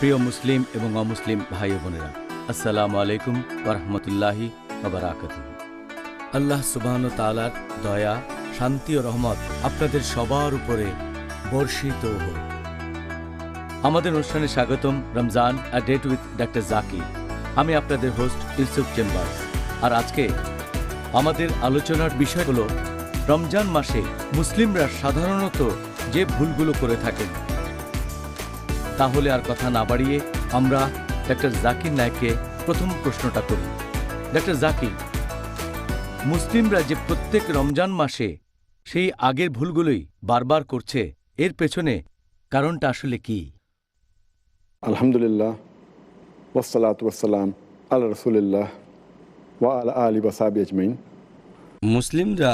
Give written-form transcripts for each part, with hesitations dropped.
প্রিয় মুসলিম এবং অমুসলিম ভাই বোনেরা, আসসালামু আলাইকুম ওয়া রাহমাতুল্লাহি ওয়া বারাকাতুহু। আল্লাহ সুবহানাহু ওয়া তাআলার দয়া, শান্তি ও রহমত আপনাদের সবার উপরে বর্ষিত হোক। আমাদের অনুষ্ঠানে স্বাগতম Ramzan a date with doctor Zakir. আমি আপনাদের হোস্ট ইউসুফ চেম্বার্স। আর আজকে আমাদের আলোচনার বিষয় হলো রমজান মাসে মুসলিমরা সাধারণত যে ভুলগুলো করে থাকেন। তাহলে আর কথা না বাড়িয়ে আমরা ডক্টর জাকির নায়েককে প্রথম প্রশ্নটা করি। ডক্টর জাকির, মুসলিমরা যে প্রত্যেক রমজান মাসে সেই আগের ভুলগুলোই বারবার করছে, এর পেছনে কারণটা আসলে কি? আলহামদুলিল্লাহ, ওয়াসসালাতু ওয়াসসালাম আলা রাসূলিল্লাহ ওয়া আলা আলিহি ওয়া সাহবিহি আজমাইন। মুসলিমরা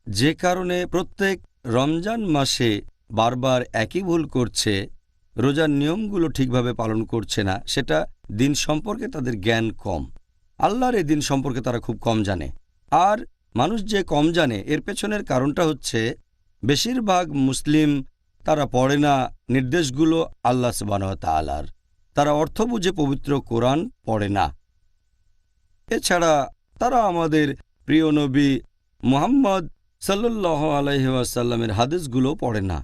যে কারণে প্রত্যেক রমজান মাসে বারবার একই ভুল করছে, রোজার নিয়মগুলো ঠিকভাবে পালন করছে না, সেটা দিন সম্পর্কে তাদের জ্ঞান কম। আল্লাহর এই দিন সম্পর্কে তারা খুব কম জানে। আর মানুষ যে কম জানে, এর পেছনের কারণটা হচ্ছে বেশিরভাগ মুসলিম তারা পড়ে না নির্দেশগুলো আল্লাহ সুবহানাহু ওয়া তাআলার। তারা অর্থ বুঝে পবিত্র কোরআন পড়ে না। এছাড়া তারা আমাদের প্রিয় নবী মুহাম্মদ সাল্লাল্লাহু আলাইহি ওয়াসাল্লামের হাদিসগুলো পড়ে না।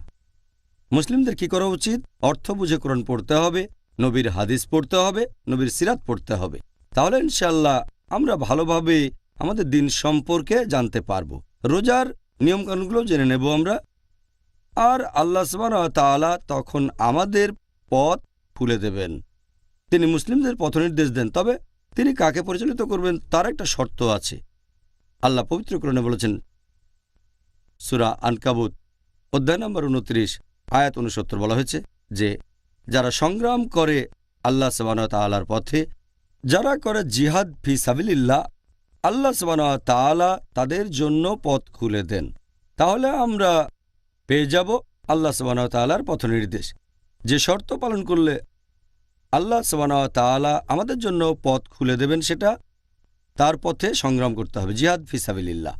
মুসলিমদের কি করা উচিত? অর্থ বুঝে কোরআন পড়তে হবে, নবীর হাদিস পড়তে হবে, নবীর সিরাত পড়তে হবে। তাহলে ইনশাআল্লাহ আমরা ভালোভাবে আমাদের দিন সম্পর্কে জানতে পারব। রোজার নিয়মকানুনগুলো জেনে নেব আমরা। আর আল্লাহ সুবহানাহু ওয়া তাআলা তখন আমাদের পথ খুলে দেবেন। তিনি মুসলিমদের পথনির্দেশ দেন, তবে তিনি কাকে পরিচালিত করবেন তার একটা শর্ত আছে। আল্লাহ পবিত্র কোরআনে বলেছেন, সূরা আনকাবুত অধ্যায় নম্বর ২৯ আয়াত ৬৯ বলা হয়েছে যে যারা সংগ্রাম করে আল্লাহ সুবহানাহু ওয়া তাআলার পথে, যারা করে জিহাদ ফি সাবিলিল্লাহ, আল্লাহ সুবহানাহু ওয়া তাআলা তাদের জন্য পথ খুলে দেন। তাহলে আমরা পেয়ে যাব আল্লাহ সুবহানাহু ওয়া তাআলার পথনির্দেশ। যে শর্ত পালন করলে আল্লাহ সুবহানাহু ওয়া তাআলা আমাদের জন্য পথ খুলে দেবেন, সেটা তার পথে সংগ্রাম করতে হবে, জিহাদ ফি সাবিলিল্লাহ।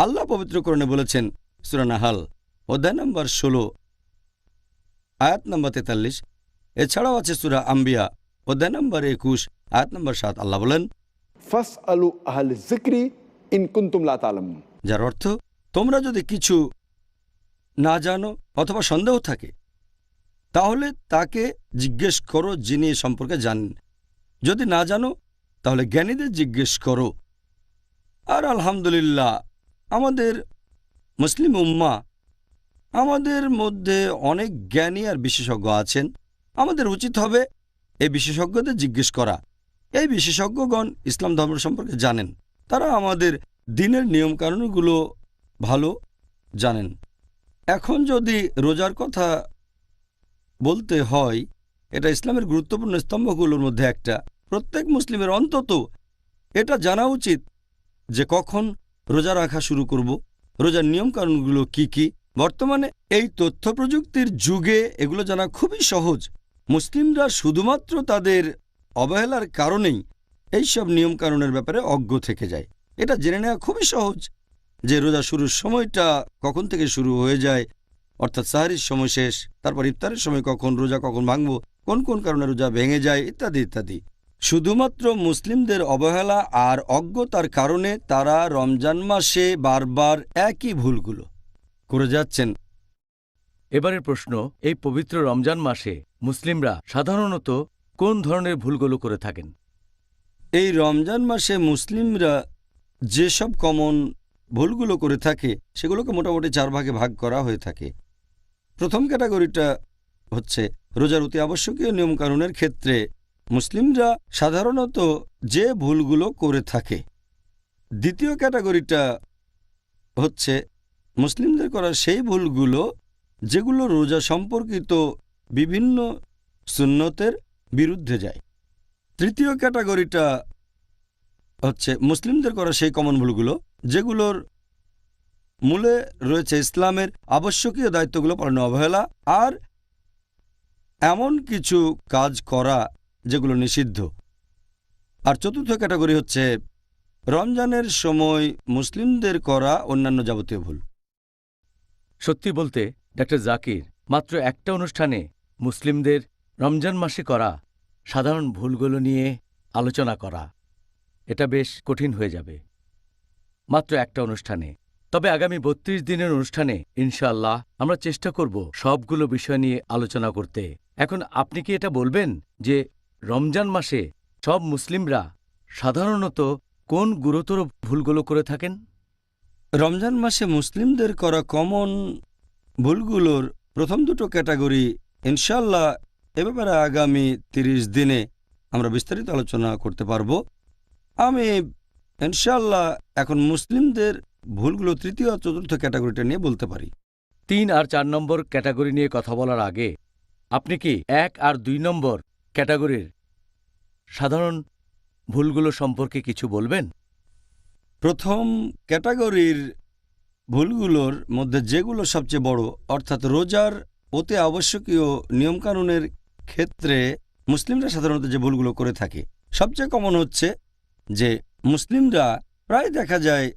আল্লাহ পবিত্র কোরআনে বলেছেন সূরা নাহাল অধ্যায় নম্বর ১৬ আয়াত নম্বর ৪৩। এছাড়াও আছে সূরা আম্বিয়া অধ্যায় নম্বর ২১ আয়াত নম্বর ৭। আল্লাহ বলেন, ফাসআলু আহলাজ যিকরি ইন কুনতুম লা তা'লামুন। যার অর্থ, তোমরা যদি কিছু না জানো অথবা সন্দেহ থাকে, তাহলে তাকে জিজ্ঞেস করো যিনি এ সম্পর্কে জানেন। যদি না জানো তাহলে জ্ঞানীদের জিজ্ঞেস করো। আর আলহামদুলিল্লাহ, আমাদের মুসলিম উম্মাহ, আমাদের মধ্যে অনেক জ্ঞানী আর বিশেষজ্ঞ আছেন। আমাদের উচিত হবে এই বিশেষজ্ঞদের জিজ্ঞেস করা। এই বিশেষজ্ঞগণ ইসলাম ধর্ম সম্পর্কে জানেন, তারা আমাদের দিনের নিয়মকানুনগুলো ভালো জানেন। এখন যদি রোজার কথা বলতে হয়, এটা ইসলামের গুরুত্বপূর্ণ স্তম্ভগুলোর মধ্যে একটা। প্রত্যেক মুসলিমের অন্তত এটা জানা উচিত যে কখন রোজা রাখা শুরু করব, রোজার নিয়মকানুনগুলো কি কি। বর্তমানে এই তথ্য প্রযুক্তির যুগে এগুলো জানা খুবই সহজ। মুসলিমরা শুধুমাত্র তাদের অবহেলার কারণেই এইসব নিয়মকানুনের ব্যাপারে অজ্ঞ থেকে যায়। এটা জেনে নেওয়া খুবই সহজ যে রোজা শুরুর সময়টা কখন থেকে শুরু হয়ে যায়, অর্থাৎ সাহরির সময় শেষ, তারপর ইফতারের সময় কখন, রোজা কখন ভাঙব, কোন কোন কারণে রোজা ভেঙে যায়, ইত্যাদি ইত্যাদি। শুধুমাত্র মুসলিমদের অবহেলা আর অজ্ঞতার কারণে তারা রমজান মাসে বারবার একই ভুলগুলো করে যাচ্ছেন। এবারের প্রশ্ন, এই পবিত্র রমজান মাসে মুসলিমরা সাধারণত কোন ধরনের ভুলগুলো করে থাকেন? এই রমজান মাসে মুসলিমরা যেসব কমন ভুলগুলো করে থাকে সেগুলোকে মোটামুটি 4 ভাগে ভাগ করা হয়ে থাকে। প্রথম ক্যাটাগরিটা হচ্ছে রোজার অতি আবশ্যকীয় নিয়মকানুনের ক্ষেত্রে মুসলিমরা সাধারণত যে ভুলগুলো করে থাকে। দ্বিতীয় ক্যাটাগরিটা হচ্ছে মুসলিমদের করা সেই ভুলগুলো যেগুলো রোজা সম্পর্কিত বিভিন্ন সুন্নতের বিরুদ্ধে যায়। তৃতীয় ক্যাটাগরিটা হচ্ছে মুসলিমদের করা সেই কমন ভুলগুলো যেগুলোর মূলে রয়েছে ইসলামের আবশ্যকীয় দায়িত্বগুলো পালনে অবহেলা আর এমন কিছু কাজ করা যেগুলো নিষিদ্ধ। আর চতুর্থ ক্যাটাগরি হচ্ছে রমজানের সময় মুসলিমদের করা অন্যান্য যাবতীয় ভুল। সত্যি বলতে ডক্টর জাকির, মাত্র একটা অনুষ্ঠানে মুসলিমদের রমজান মাসে করা সাধারণ ভুলগুলো নিয়ে আলোচনা করা এটা বেশ কঠিন হয়ে যাবে মাত্র একটা অনুষ্ঠানে। তবে আগামী ৩২ দিনের অনুষ্ঠানে ইনশাআল্লাহ আমরা চেষ্টা করব সবগুলো বিষয় নিয়ে আলোচনা করতে। এখন আপনি কি এটা বলবেন যে রমজান মাসে সব মুসলিমরা সাধারণত কোন গুরুতর ভুলগুলো করে থাকেন? রমজান মাসে মুসলিমদের করা কমন ভুলগুলোর প্রথম দুটো ক্যাটাগরি ইনশাল্লাহ এ ব্যাপারে আগামী ৩০ দিনে আমরা বিস্তারিত আলোচনা করতে পারব। আমি ইনশাল্লাহ এখন মুসলিমদের ভুলগুলো তৃতীয় আর চতুর্থ ক্যাটাগরিটা নিয়ে বলতে পারি। ৩ আর ৪ নম্বর ক্যাটাগরি নিয়ে কথা বলার আগে আপনি কি ১ আর ২ নম্বর ক্যাটাগরির সাধারণ ভুলগুলো সম্পর্কে কিছু বলবেন? প্রথম ক্যাটাগরির ভুলগুলোর মধ্যে যেগুলো সবচেয়ে বড়, অর্থাৎ রোজার অতি আবশ্যকীয় নিয়মকানুনের ক্ষেত্রে মুসলিমরা সাধারণত যে ভুলগুলো করে থাকে, সবচেয়ে কমন হচ্ছে যে মুসলিমরা প্রায় দেখা যায়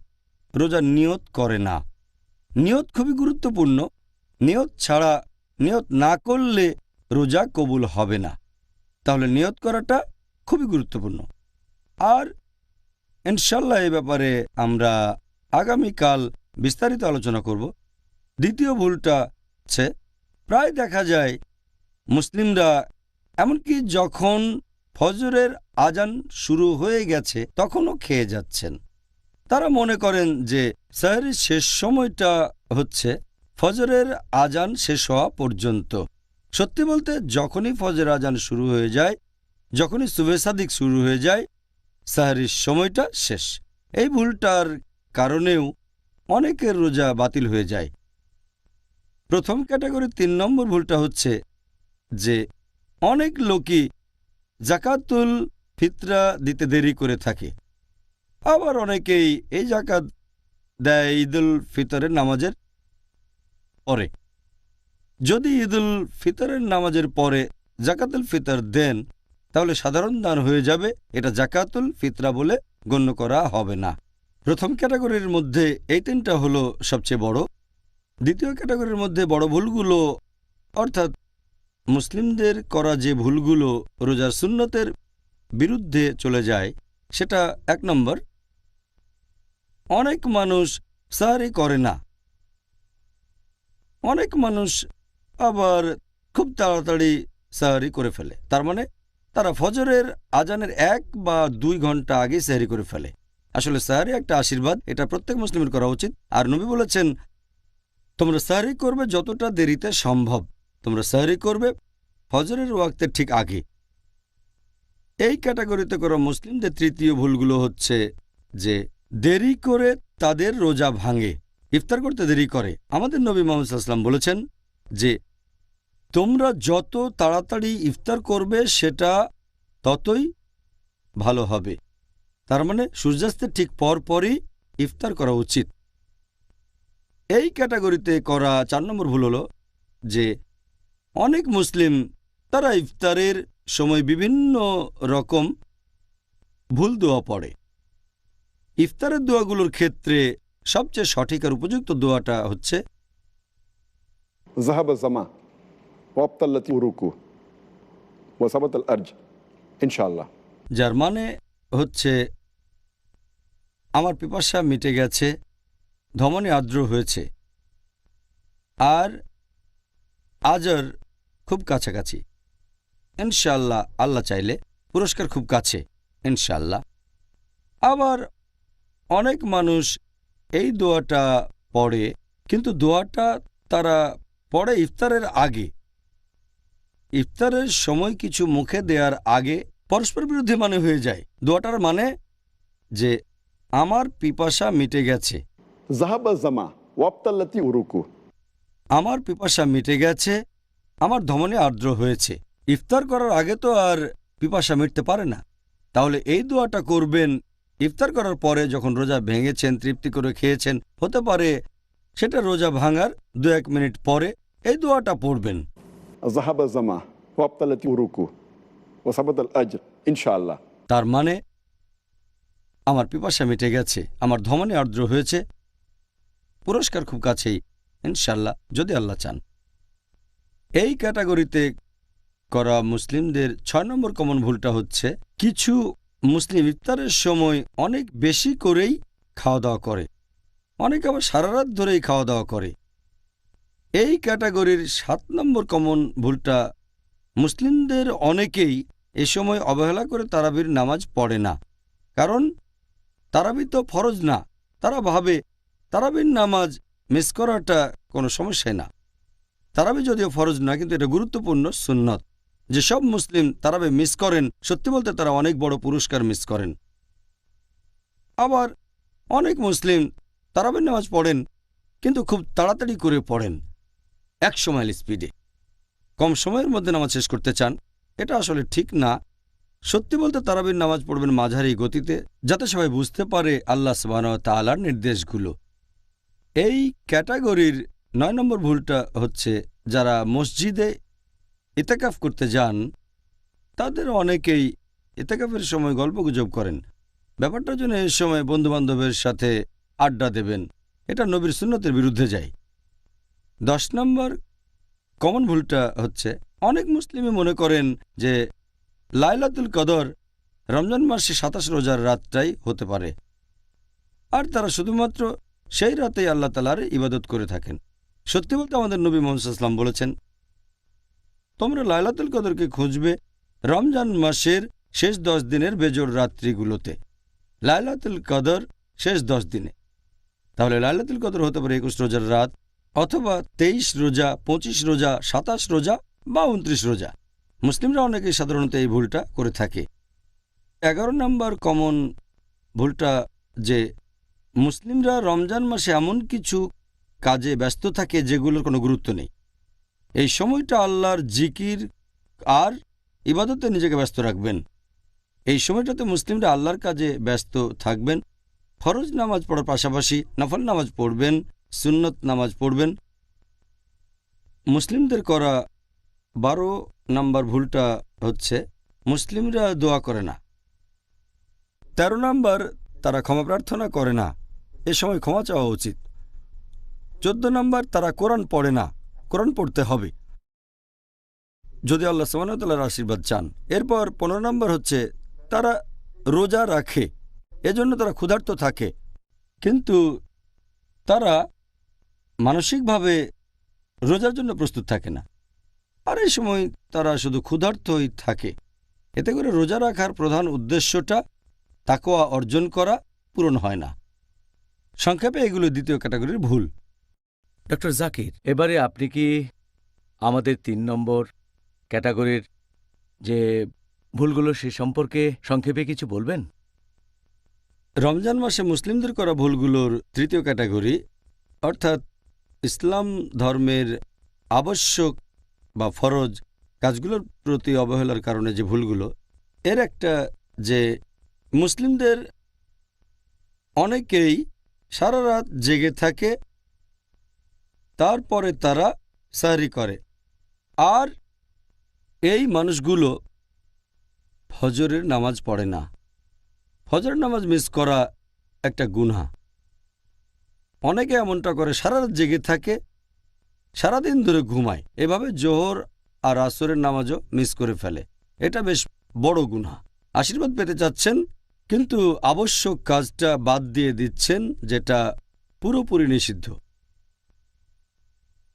রোজার নিয়ত করে না। নিয়ত খুবই গুরুত্বপূর্ণ। নিয়ত না করলে রোজা কবুল হবে না। তাহলে নিয়ত করাটা খুবই গুরুত্বপূর্ণ। আর ইনশাল্লাহ এ ব্যাপারে আমরা আগামীকাল বিস্তারিত আলোচনা করব। দ্বিতীয় ভুলটা হচ্ছে প্রায় দেখা যায় মুসলিমরা এমনকি যখন ফজরের আজান শুরু হয়ে গেছে তখনও খেয়ে যাচ্ছেন। তারা মনে করেন যে সাহরির শেষ সময়টা হচ্ছে ফজরের আজান শেষ হওয়া পর্যন্ত। সত্যি বলতে যখনই ফজরের আজান শুরু হয়ে যায়, যখনই সুবহে সাদিক শুরু হয়ে যায়, সাহরির সময়টা শেষ। এই ভুলটার কারণেও অনেকের রোজা বাতিল হয়ে যায়। প্রথম ক্যাটাগরির ৩ নম্বর ভুলটা হচ্ছে যে অনেক লোকই জাকাতুল ফিতরা দিতে দেরি করে থাকে। আবার অনেকেই এই জাকাত দেয় ঈদুল ফিতরের নামাজের পরে। যদি ঈদুল ফিতরের নামাজের পরে জাকাতুল ফিতর দেন তাহলে সাধারণ দান হয়ে যাবে, এটা জাকাতুল ফিতরা বলে গণ্য করা হবে না। প্রথম ক্যাটাগরির মধ্যে এই ৩টা হলো সবচেয়ে বড়। দ্বিতীয় ক্যাটাগরির মধ্যে বড় ভুলগুলো, অর্থাৎ মুসলিমদের করা যে ভুলগুলো রোজার সুন্নতের বিরুদ্ধে চলে যায়, সেটা ১ নম্বর, অনেক মানুষ সাহরি করে না। অনেক মানুষ আবার খুব তাড়াতাড়ি সাহরি করে ফেলে। তার মানে তারা ফজরের আজানের ১ বা ২ ঘন্টা আগে সাহরি করে ফেলে। আসলে সাহরি একটা আশীর্বাদ, এটা প্রত্যেক মুসলিমের করা উচিত। আর নবী বলেছেন তোমরা সাহরি করবে যতটা দেরিতে সম্ভব, তোমরা সাহরি করবে ফজরের ওয়াক্তের ঠিক আগে। এই ক্যাটাগরিতে করা মুসলিমদের তৃতীয় ভুলগুলো হচ্ছে যে দেরি করে তাদের রোজা ভাঙে, ইফতার করতে দেরি করে। আমাদের নবী মুহাম্মদ সাল্লাল্লাহু আলাইহি ওয়াসাল্লাম বলেছেন যে তোমরা যত তাড়াতাড়ি ইফতার করবে সেটা ততই ভালো হবে। তার মানে সূর্যাস্তের ঠিক পরপরই ইফতার করা উচিত। এই ক্যাটাগরিতে করা ৪ নম্বর ভুল হলো যে অনেক মুসলিম তারা ইফতারের সময় বিভিন্ন রকম ভুল দোয়া পড়ে। ইফতারের দোয়াগুলোর ক্ষেত্রে সবচেয়ে সঠিক আর উপযুক্ত দোয়াটা হচ্ছে ذهب الظما وابطلت العروق وثبت الأرج ইনশাআল্লাহ, যার মানে হচ্ছে আমার পিপাসা মিটে গেছে, ধমনী আর্দ্র হয়েছে, আর আজর খুব কাছাকাছি। ইনশাআল্লাহ, আল্লাহ চাইলে পুরস্কার খুব কাছে ইনশাআল্লাহ। আবার অনেক মানুষ এই দোয়াটা পড়ে, কিন্তু দোয়াটা তারা পড়ে ইফতারের আগে। ইফতারের সময় কিছু মুখে দেওয়ার আগে পরস্পর বিরোধী মানে হয়ে যায়। দোয়াটার মানে যে আমার পিপাসা মিটে গেছে, ذهب الظما وابطلت العروق, আমার পিপাসা মিটে গেছে, আমার ধমনী আর্দ্র হয়েছে। ইফতার করার আগে তো আর পিপাসা মিটতে পারে না। তাহলে এই দোয়াটা করবেন ইফতার করার পরে, যখন রোজা ভেঙেছেন, তৃপ্তি করে খেয়েছেন। হতে পারে সেটা রোজা ভাঙার ২-১ মিনিট পরে এই দোয়াটা পড়বেন। ذهب الظما وابطلت العروق وثبت الأجر ইনশাআল্লাহ। তার মানে আমার পিপাসা মিটে গেছে, আমার ধমনী আর্দ্র হয়েছে, পুরস্কার খুব কাছেই ইনশাআল্লাহ, যদি আল্লাহ চান। এই ক্যাটাগরিতে করা মুসলিমদের 6 নম্বর কমন ভুলটা হচ্ছে কিছু মুসলিম ইফতারের সময় অনেক বেশি করেই খাওয়া দাওয়া করে, অনেকে আবার সারা রাত ধরেই খাওয়া দাওয়া করে। এই ক্যাটাগরির 7 নম্বর কমন ভুলটা মুসলিমদের অনেকেই এ সময় অবহেলা করে তারাবির নামাজ পড়ে না, কারণ তারাবি তো ফরজ না। তারা ভাবে তারাবির নামাজ মিস করাটা কোনো সমস্যাই না। তারাবি যদিও ফরজ না, কিন্তু এটা গুরুত্বপূর্ণ সুন্নত। যেসব মুসলিম তারাবি মিস করেন, সত্যি বলতে তারা অনেক বড় পুরস্কার মিস করেন। আবার অনেক মুসলিম তারাবির নামাজ পড়েন, কিন্তু খুব তাড়াতাড়ি করে পড়েন, 100 মাইল স্পিডে, কম সময়ের মধ্যে নামাজ শেষ করতে চান। এটা আসলে ঠিক না। সত্যি বলতে তারাবির নামাজ পড়বেন মাঝারি গতিতে, যাতে সবাই বুঝতে পারে আল্লাহ সুবহানাহু ওয়া তাআলার নির্দেশগুলো। এই ক্যাটাগরির 9 নম্বর ভুলটা হচ্ছে যারা মসজিদে ইতিকাফ করতে যান, তাদের অনেকেই ইতিকাফের সময় গল্পগুজব করেন। ব্যাপারটার জন্য এই সময় বন্ধুবান্ধবের সাথে আড্ডা দেবেন, এটা নবীর সুন্নতের বিরুদ্ধে যায়। 10 নম্বর কমন ভুলটা হচ্ছে অনেক মুসলিমই মনে করেন যে লাইলাতুল কদর রমজান মাসে 27 রোজার রাতটাই হতে পারে, আর তারা শুধুমাত্র সেই রাতেই আল্লাহ তাআলার ইবাদত করে থাকেন। সত্যি বলতে আমাদের নবী মুহাম্মদ সাল্লাল্লাহু আলাইহি ওয়াসাল্লাম বলেছেন, তোমরা লাইলাতুল কদরকে খুঁজবে রমজান মাসের শেষ 10 দিনের বেজোড় রাত্রিগুলোতে। লাইলাতুল কদর শেষ 10 দিনে, তাহলে লাইলাতুল কদর হতে পারে 21 রোজার রাত, অথবা 23 রোজা, 25 রোজা, 27 রোজা বা 29 রোজা। মুসলিমরা অনেকেই সাধারণত এই ভুলটা করে থাকে। 11 নম্বর কমন ভুলটা যে মুসলিমরা রমজান মাসে এমন কিছু কাজে ব্যস্ত থাকে যেগুলোর কোনো গুরুত্ব নেই। এই সময়টা আল্লাহর জিকির আর ইবাদতে নিজেকে ব্যস্ত রাখবেন। এই সময়টাতে মুসলিমরা আল্লাহর কাজে ব্যস্ত থাকবেন। ফরজ নামাজ পড়ার পাশাপাশি নফল নামাজ পড়বেন, সুন্নত নামাজ পড়বেন। মুসলিমদের করা 12 নম্বর ভুলটা হচ্ছে মুসলিমরা দোয়া করে না। 13 নম্বর, তারা ক্ষমা প্রার্থনা করে না, এ সময় ক্ষমা চাওয়া উচিত। 14 নম্বর, তারা কোরআন পড়ে না, কোরআন পড়তে হবে যদি আল্লাহ সুবহানাহু ওয়া তাআলার আশীর্বাদ চান। এরপর 15 নম্বর হচ্ছে তারা রোজা রাখে, এজন্য তারা ক্ষুধার্ত থাকে, কিন্তু তারা মানসিকভাবে রোজার জন্য প্রস্তুত থাকে না, আর এই সময় তারা শুধু ক্ষুধার্তই থাকে। এতে করে রোজা রাখার প্রধান উদ্দেশ্যটা তাকওয়া অর্জন করা পূরণ হয় না। সংক্ষেপে এগুলো দ্বিতীয় ক্যাটাগরির ভুল। ডক্টর জাকির, এবারে আপনি কি আমাদের 3 নম্বর ক্যাটাগরির যে ভুলগুলো সে সম্পর্কে সংক্ষেপে কিছু বলবেন? রমজান মাসে মুসলিমদের করা ভুলগুলোর তৃতীয় ক্যাটাগরি, অর্থাৎ ইসলাম ধর্মের আবশ্যক বা ফরজ কাজগুলোর প্রতি অবহেলার কারণে যে ভুলগুলো, এর একটা যে মুসলিমদের অনেকেই সারা রাত জেগে থাকে, তারপরে তারা সাহরি করে, আর এই মানুষগুলো ফজরের নামাজ পড়ে না। ফজরের নামাজ মিস করা একটা গুনাহ। অনেকে এমনটা করে, সারা রাত জেগে থাকে, সারাদিন ধরে ঘুমায়, এভাবে জোহর আর আসরের নামাজও মিস করে ফেলে। এটা বেশ বড় গুনাহ। আশীর্বাদ পেতে চাচ্ছেন, কিন্তু আবশ্যক কাজটা বাদ দিয়ে দিচ্ছেন, যেটা পুরোপুরি নিষিদ্ধ।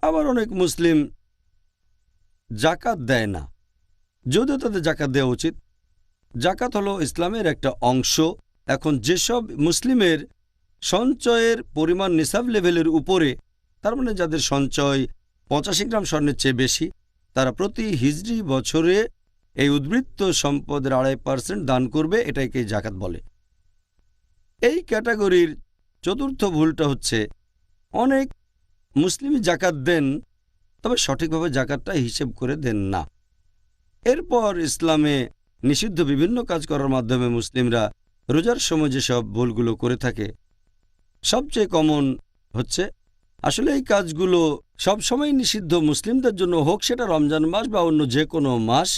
আবার অনেক মুসলিম জাকাত দেয় না, যদিও তাদের জাকাত দেওয়া উচিত। জাকাত হলো ইসলামের একটা অংশ। এখন যেসব মুসলিমের সঞ্চয়ের পরিমাণ নিসাব লেভেলের উপরে, তার মানে যাদের সঞ্চয় 85 গ্রাম স্বর্ণের চেয়ে বেশি, তারা প্রতি হিজরি বছরে এই উদ্বৃত্ত সম্পদের 2.5% দান করবে, এটাকে জাকাত বলে। এই ক্যাটাগরির চতুর্থ ভুলটা হচ্ছে অনেক মুসলিমই জাকাত দেন, তবে সঠিকভাবে জাকাতটা হিসেব করে দেন না। এরপর ইসলামে নিষিদ্ধ বিভিন্ন কাজ করার মাধ্যমে মুসলিমরা রোজার সময় যেসব ভুলগুলো করে থাকে, সবচেয়ে কমন হচ্ছে আসলে এই কাজগুলো সবসময় নিষিদ্ধ মুসলিমদের জন্য, হোক সেটা রমজান মাস বা অন্য যে কোনো মাস।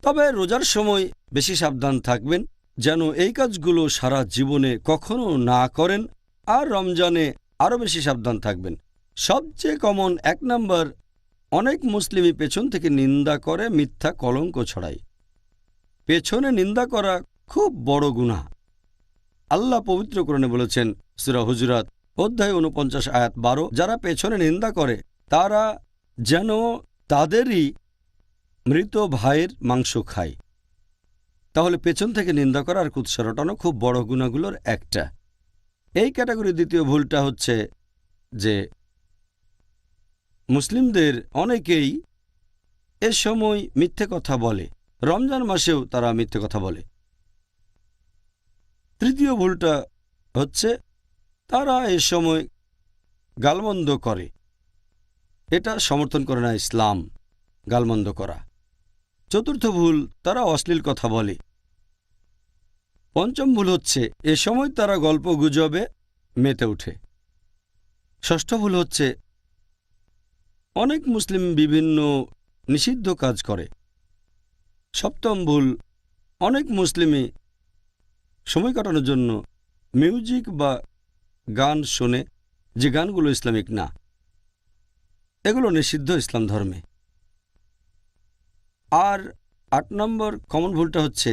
তবে রোজার সময় বেশি সাবধান থাকবেন যেন এই কাজগুলো সারা জীবনে কখনো না করেন, আর রমজানে আরও বেশি সাবধান থাকবেন। সবচেয়ে কমন 1 নম্বর অনেক মুসলিমই পেছন থেকে নিন্দা করে, মিথ্যা কলঙ্ক ছড়ায়। পেছনে নিন্দা করা খুব বড় গুনাহ। আল্লাহ পবিত্র কোরআনে বলেছেন, সূরা হুজুরাত অধ্যায় ৪৯ আয়াত ১২, যারা পেছনে নিন্দা করে তারা যেন তাদেরই মৃত ভাইয়ের মাংস খায়। তাহলে পেছন থেকে নিন্দা করা আর কুৎসা রটানো খুব বড় গুনাহগুলোর একটা। এই ক্যাটাগরির দ্বিতীয় ভুলটা হচ্ছে যে মুসলিমদের অনেকেই এ সময় মিথ্যে কথা বলে, রমজান মাসেও তারা মিথ্যে কথা বলে। তৃতীয় ভুলটা হচ্ছে তারা এ সময় গালমন্দ করে। এটা সমর্থন করে না ইসলাম, গালমন্দ করা। চতুর্থ ভুল, তারা অশ্লীল কথা বলে। পঞ্চম ভুল হচ্ছে এ সময় তারা গল্প গুজবে মেতে ওঠে। ষষ্ঠ ভুল হচ্ছে অনেক মুসলিম বিভিন্ন নিষিদ্ধ কাজ করে। সপ্তম ভুল, অনেক মুসলিমই সময় কাটানোর জন্য মিউজিক বা গান শোনে, যে গানগুলো ইসলামিক না, এগুলো নিষিদ্ধ ইসলাম ধর্মে। আর ৮ নম্বর কমন ভুলটা হচ্ছে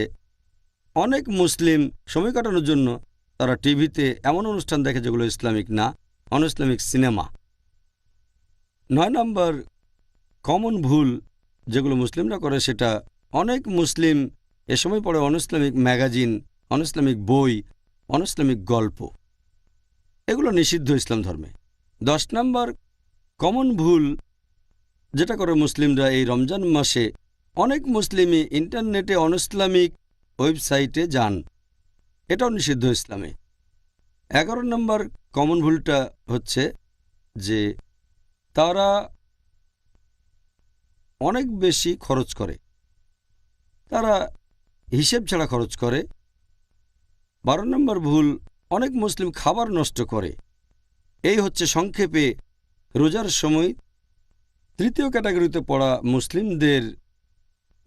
অনেক মুসলিম সময় কাটানোর জন্য তারা টিভিতে এমন অনুষ্ঠান দেখে যেগুলো ইসলামিক না, অনইসলামিক সিনেমা। ৯ নম্বর কমন ভুল যেগুলো মুসলিমরা করে, সেটা অনেক মুসলিম এ সময় পড়ে অনইসলামিক ম্যাগাজিন, অনইসলামিক বই, অনইসলামিক গল্প, এগুলো নিষিদ্ধ ইসলাম ধর্মে। ১০ নম্বর কমন ভুল যেটা করে মুসলিমরা এই রমজান মাসে, অনেক মুসলিমই ইন্টারনেটে অনইসলামিক ওয়েবসাইটে যান, এটাও নিষিদ্ধ ইসলামে। ১১ নম্বর কমন ভুলটা হচ্ছে যে তারা অনেক বেশি খরচ করে, তারা হিসেব ছাড়া খরচ করে। ১২ নম্বর ভুল, অনেক মুসলিম খাবার নষ্ট করে। এই হচ্ছে সংক্ষেপে রোজার সময় তৃতীয় ক্যাটাগরিতে পড়া মুসলিমদের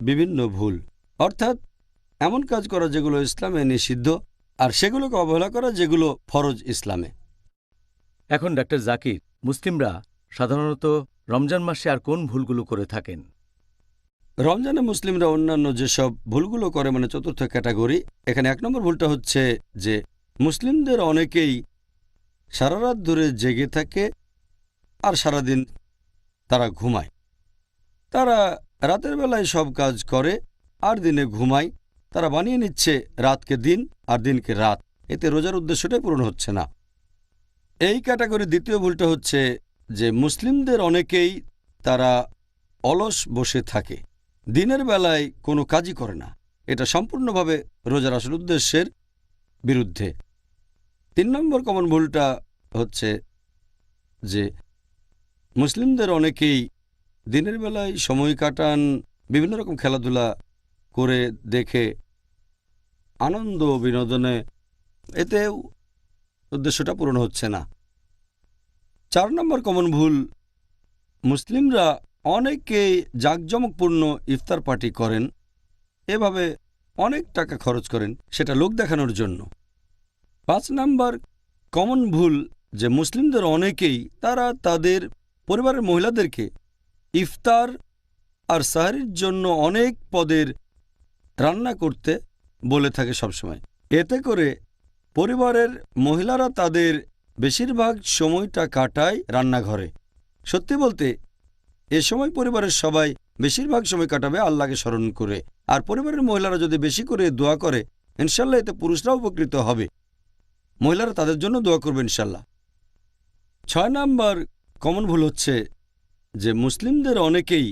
বিভিন্ন ভুল, অর্থাৎ এমন কাজ করা যেগুলো ইসলামে নিষিদ্ধ, আর সেগুলোকে অবহেলা করা যেগুলো ফরজ ইসলামে। এখন ডাক্তার জাকির, মুসলিমরা সাধারণত রমজান মাসে আর কোন ভুলগুলো করে থাকেন? রমজানে মুসলিমরা অন্যান্য যেসব ভুলগুলো করে, মানে চতুর্থ ক্যাটাগরি, এখানে ১ নম্বর ভুলটা হচ্ছে যে মুসলিমদের অনেকেই সারা রাত ধরে জেগে থাকে আর সারাদিন তারা ঘুমায়। তারা রাতের বেলায় সব কাজ করে আর দিনে ঘুমায়। তারা বানিয়ে নিচ্ছে রাতকে দিন আর দিনকে রাত, এতে রোজার উদ্দেশ্যটাই পূরণ হচ্ছে না। এই ক্যাটাগরির দ্বিতীয় ভুলটা হচ্ছে যে মুসলিমদের অনেকেই তারা অলস বসে থাকে, দিনের বেলায় কোনো কাজই করে না। এটা সম্পূর্ণভাবে রোজার আসল উদ্দেশ্যের বিরুদ্ধে। ৩ নম্বর কমন ভুলটা হচ্ছে যে মুসলিমদের অনেকেই দিনের বেলায় সময় কাটান বিভিন্ন রকম খেলাধুলা করে, দেখে, আনন্দ বিনোদনে, এতে উদ্দেশ্যটা পূরণ হচ্ছে না। ৪ নম্বর কমন ভুল, মুসলিমরা অনেকেই জাঁকজমকপূর্ণ ইফতার পার্টি করেন, এভাবে অনেক টাকা খরচ করেন, সেটা লোক দেখানোর জন্য। ৫ নম্বর কমন ভুল যে মুসলিমদের অনেকেই তারা তাদের পরিবারের মহিলাদেরকে ইফতার আর সাহরির জন্য অনেক পদের রান্না করতে বলে থাকে সবসময়। এতে করে পরিবারের মহিলারা তাদের বেশিরভাগ সময়টা কাটায় রান্নাঘরে। সত্যি বলতে এ সময় পরিবারের সবাই বেশিরভাগ সময় কাটাবে আল্লাহকে স্মরণ করে, আর পরিবারের মহিলারা যদি বেশি করে দোয়া করে, ইনশাল্লাহ এতে পুরুষরাও উপকৃত হবে। মহিলারা তাদের জন্য দোয়া করবে ইনশাল্লাহ। ৬ নম্বর কমন ভুল হচ্ছে যে মুসলিমদের অনেকেই